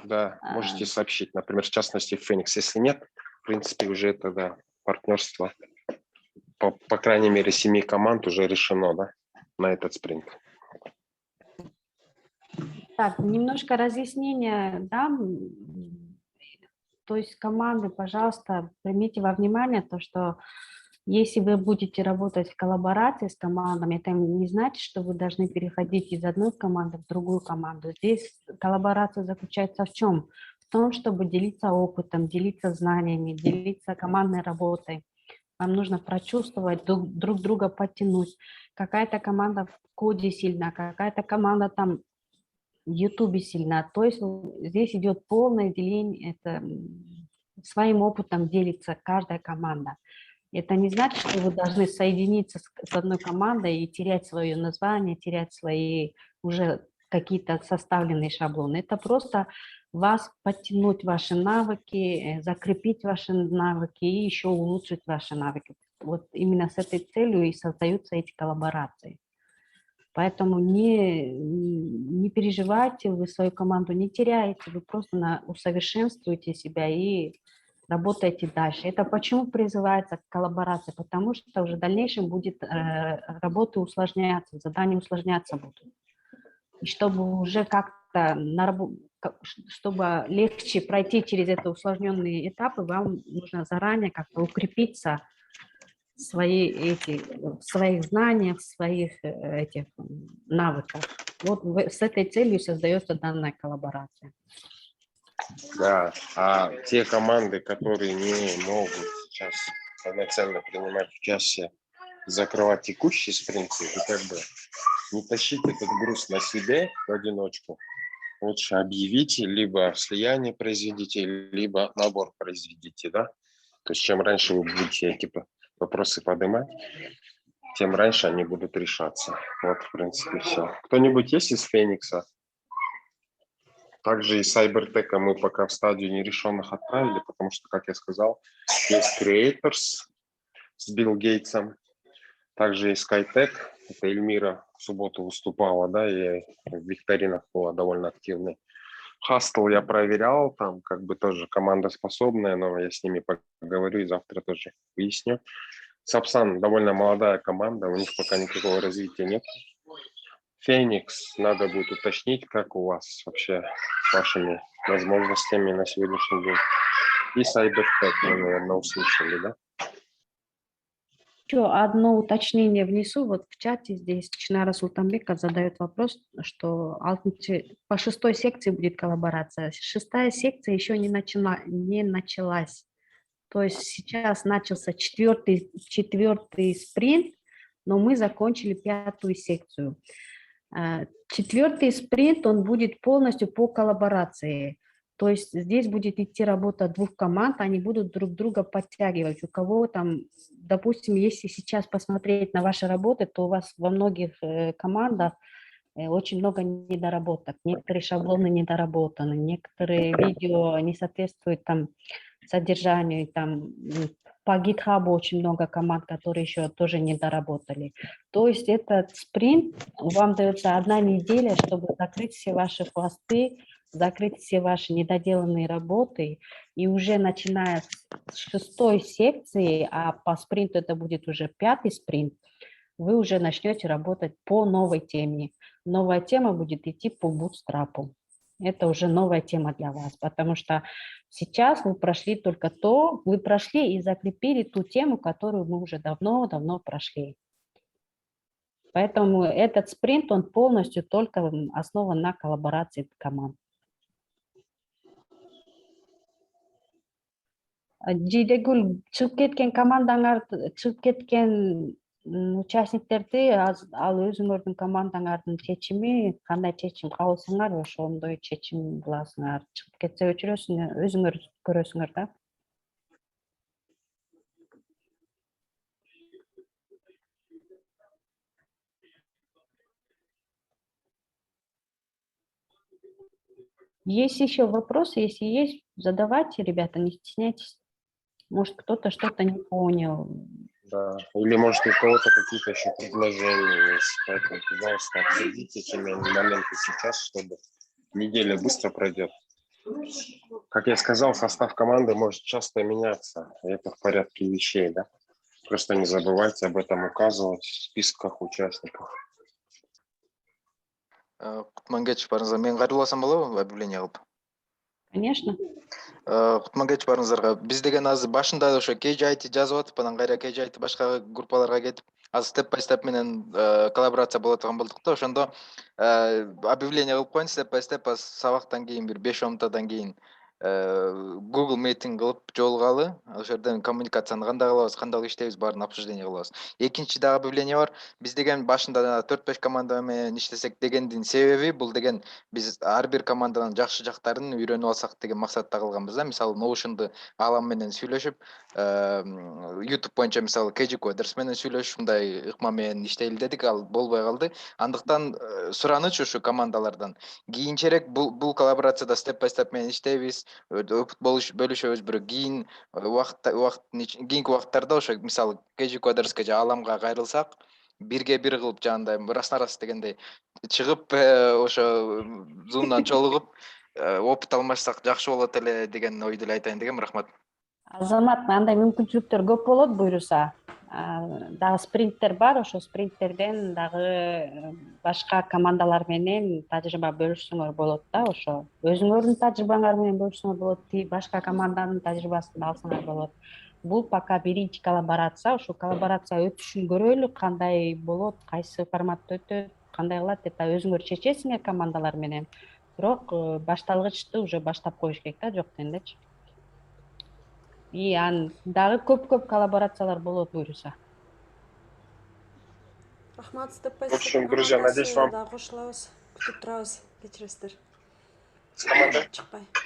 да, можете сообщить, например, в частности, Феникс. Если нет, в принципе, уже это, да, партнерство. По крайней мере, 7 команд уже решено, да, на этот спринт. Так, немножко разъяснения дам. То есть команды, пожалуйста, примите во внимание то, что если вы будете работать в коллаборации с командами, это не значит, что вы должны переходить из одной команды в другую команду. Здесь коллаборация заключается в чем? В том, чтобы делиться опытом, делиться знаниями, делиться командной работой. Вам нужно прочувствовать, друг друга подтянуть. Какая-то команда в коде сильна, какая-то команда там в Ютубе сильна. То есть здесь идет полное деление, это своим опытом делится каждая команда. Это не значит, что вы должны соединиться с одной командой и терять свое название, терять свои уже какие-то составленные шаблоны. Это просто вас подтянуть ваши навыки, закрепить ваши навыки и еще улучшить ваши навыки. Вот именно с этой целью и создаются эти коллаборации. Поэтому не переживайте, вы свою команду не теряете, вы просто усовершенствуете себя и работаете дальше. Это почему призывается коллаборация? Потому что уже в дальнейшем будет работа усложняться, задания усложняться будут. И чтобы уже как-то, чтобы легче пройти через эти усложненные этапы, вам нужно заранее как-то укрепиться в своих знаниях, в своих этих навыках. Вот с этой целью создается данная коллаборация. Да, а те команды, которые не могут сейчас полноценно принимать участие, закрывать текущие спринты, и как бы не тащить этот груз на себе в одиночку, лучше объявите, либо слияние произведите, либо набор произведите, да? То есть чем раньше вы будете эти вопросы поднимать, тем раньше они будут решаться. Вот, в принципе, все. Кто-нибудь есть из Феникса? Также и Cybertech мы пока в стадию нерешенных отправили, потому что, как я сказал, есть Creators с Билл Гейтсом, также есть SkyTech, это Эльмира в субботу выступала, да, и в викторинах была довольно активной. Hustle я проверял, там как бы тоже команда способная, но я с ними поговорю и завтра тоже выясню. Сапсан довольно молодая команда, у них пока никакого развития нет. Феникс, надо будет уточнить, как у вас вообще с вашими возможностями на сегодняшний день. И Cybertech, вы, наверное, услышали, да? Еще одно уточнение внесу. Вот в чате здесь Чинара Султанбеков задает вопрос, что по 6-й секции будет коллаборация. 6-я секция еще не началась. То есть сейчас начался 4-й спринт, но мы закончили 5-ю секцию. 4-й спринт, он будет полностью по коллаборации. То есть здесь будет идти работа двух команд, они будут друг друга подтягивать. У кого там, допустим, если сейчас посмотреть на ваши работы, то у вас во многих командах очень много недоработок. Некоторые шаблоны недоработаны, некоторые видео не соответствуют там содержанию. Там, по GitHub очень много команд, которые еще тоже не доработали. То есть этот спринт, вам дается 1 неделя, чтобы закрыть все ваши пласты, закрыть все ваши недоделанные работы, и уже начиная с 6-й секции, а по спринту это будет уже 5-й спринт, вы уже начнете работать по новой теме. Новая тема будет идти по бутстрапу. Это уже новая тема для вас, потому что сейчас вы прошли только вы прошли и закрепили ту тему, которую мы уже давно-давно прошли. Поэтому этот спринт, он полностью только основан на коллаборации команд. Жидегүл, чыгып кеткен командаңар, чыгып кеткен участниктерди ал өзүңөрдүн командаңардын чечими, кандай чечим кабыл кылсаңар, ошондой чечим кыласыңар. Чыгып кетсе өчүрөсүңөр, өзүңөр көрөсүңөр да. Есть еще вопросы, если есть, задавайте, ребята, не стесняйтесь. Может, кто-то что-то не понял. Да. Или, может, у кого-то какие-то еще предложения есть. Поэтому, пожалуйста, обсудите эти моменты сейчас, чтобы неделя быстро пройдет. Как я сказал, состав команды может часто меняться. И это в порядке вещей, да? Просто не забывайте об этом указывать в списках участников. Кутмангеч барыңызга мен кайрыласам болобу объявление кылып? Конечно. Кутмангеч барыңыздарга биз деген азыр башында ошо KJIT жазып атып, анан кайра KJIT башка группаларга кетип, азыр степ бай степ менен коллаборация боло турган болдук да, ошондо объявление кылып коеюн, степ бай степ сабактан кийин бир 5 минуттан кийин Google Meeting кылып жолугалы, ошол жерден коммуникацияны кандай кылабыз, кандай иштейбиз, баарын обсуждение кылабыз. Экинчи дагы объявление бар. Биз деген башында 4-5 команда менен иштесек дегендин себеби, бул деген биз ар бир команданын жакшы жактарын үйрөнүп алсак деген максатта кылганбыз да. Мисалы, Notion'ду алам менен сүйлөшүп, YouTube боюнча мисалы KJ Coders менен сүйлөшүп, мындай ыкма менен иштейли дедик, ал болбой калды. Андыктан сураныч ушу командалардан. Кийинчерээк бул коллаборацияда степ бай степ менен иштейбиз. Опыт бөлүшөбүз, бирок кийинки убакыттарда ошо мисалы KJ Coders'ке же аламга кайрылсак, бирге бир кылып жагандай раз дегендей чыгып, ошо Zoom'дан чолугуп, опыт алмашсак жакшы болот эле деген ойду эле айтайын дегем. Рахмат. Азамат, андай мүмкүнчүлүктөр көп болот буюрса. Дагы спринттер бар, ошо спринттерден дагы башка командалар менен тажрыйба бөлүшсөңөр болот да, ошо. Өзүңөрдүн тажрыйбаңар менен бөлүшсөңөр болот, башка команданын тажрыйбасын алсаңар болот. Бул пока биринчи коллаборация, ошо коллаборация өтүшүн көрөлү, кандай болот, кайсы форматта өтөт, кандай кылат, это өзүңөр чечесиңер командалар менен. Бирок башталгычты уже баштап коюш керек да, жок дегендечи. И дагы көп коллаборациялар болот буюрса. Рахмат, степ бай В общем, друзья, надеюсь, вам... кошулабыз, күтүп турабыз, кечиресиздер. С командой?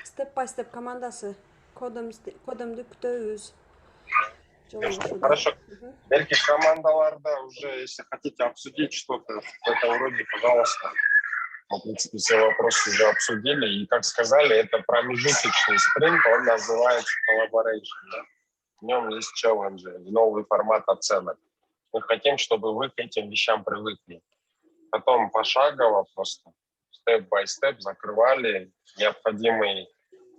Степ бай степ командасы, кодемди күтөбүз. Хорошо. Эркек командаларда уже, если хотите обсудить что-то в этом роде, пожалуйста. Мы, в принципе, все вопросы уже обсудили. И, как сказали, это промежуточный спринт, он называется collaboration. Да? В нем есть челленджи, новый формат оценок. Мы хотим, чтобы вы к этим вещам привыкли. Потом пошагово просто, степ-бай-степ закрывали необходимые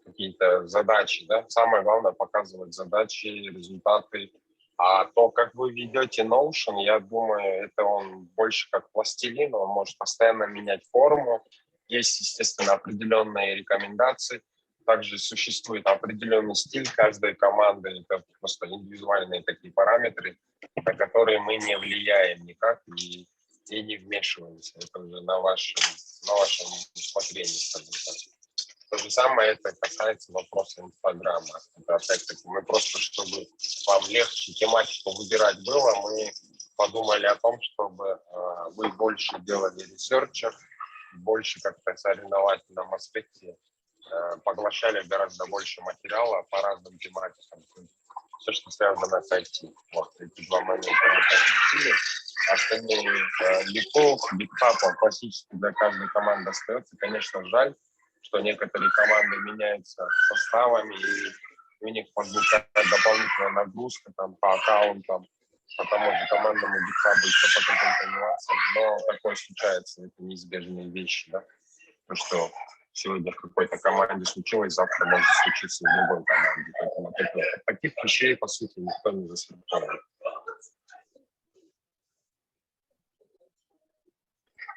какие-то задачи. Да? Самое главное показывать задачи, результаты. А то, как вы ведете Notion, я думаю, это он больше как пластилин, он может постоянно менять форму. Есть, естественно, определенные рекомендации. Также существует определенный стиль каждой команды. Это просто индивидуальные такие параметры, на которые мы не влияем никак и не вмешиваемся. Это уже на вашем усмотрении, скажем так. То же самое это касается вопроса Инстаграма. Это опять-таки мы просто, чтобы вам легче тематику выбирать было, мы подумали о том, чтобы вы больше делали ресерча, больше как-то в соревновательном аспекте поглощали гораздо больше материала по разным тематикам. Все, что связано с IT. Вот эти два момента мы подключили. Остальные липов, бигхапов классически для каждой команды остается. Конечно, жаль, что некоторые команды меняются составами, и у них возникает дополнительная нагрузка там, по аккаунтам, по тому же командному бигхабу, еще по каким-то нюансам. Но такое случается, это неизбежные вещи. Да? То, что сегодня в какой-то команде случилось, завтра может случиться в другой команде. Поэтому таких вещей, по сути, никто не застрахован.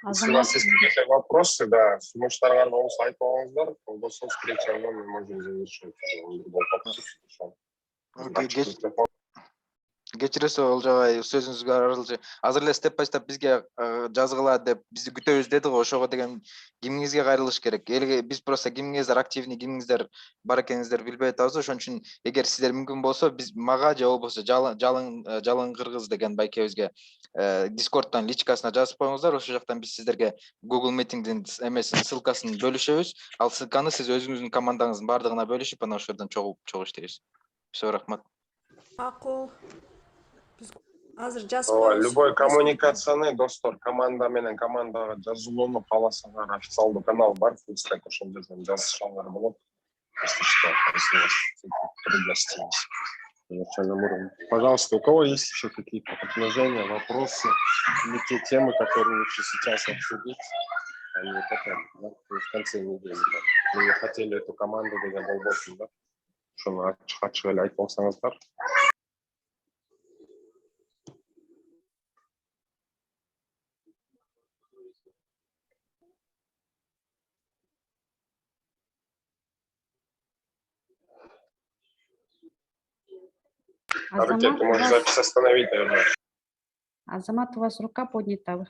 Если у вас есть какие-то вопросы, да, Сумуштарган болса айтпаңыздар, болса встреча мы можем завершить. Кечиресиз Олжабай, сөзүңүзгө аралашы. Азыр эле степ бай степ бизге жазгыла деп бизди күтөбүз деди го, ошого деген кимиңизге кайрылыш керек. Элге биз просто кимиңиздер активный, кимиңиздер бар экениңиздерди билбей атабыз. Ошон үчүн эгер сиздер мүмкүн болсо биз мага же болбосо жалын кыргыз деген байкебизге Discord'дан личкасына жазып коюңуздар. Ошол жактан биз сиздерге Google Meeting'дин эмесин ссылкасын бөлүшөбүз. Ал ссылканы сиз өзүңүздүн командаңыздын бардыгына бөлүшүп, анан ошол жерден чогуу иштейбиз. Все, рахмат. Макул. Азыр жазып коебуз. Любой коммуникацияны достор команда менен командага жазылууну кааласаңар официалдуу канал бар, Фейсбук ошол жерден жазышыңар болот. Если что, если у вас трудности есть. Пожалуйста, у кого есть еще какие-то предложения, вопросы или те темы, которые лучше сейчас обсудить, а не потом, да? В конце недели. Да? Мы не хотели эту команду деген болбосун, да? Ошону ачык эле айтып алсаңыздар. Руки, ты можешь запись остановить, наверное. Азамат, у вас рука поднята.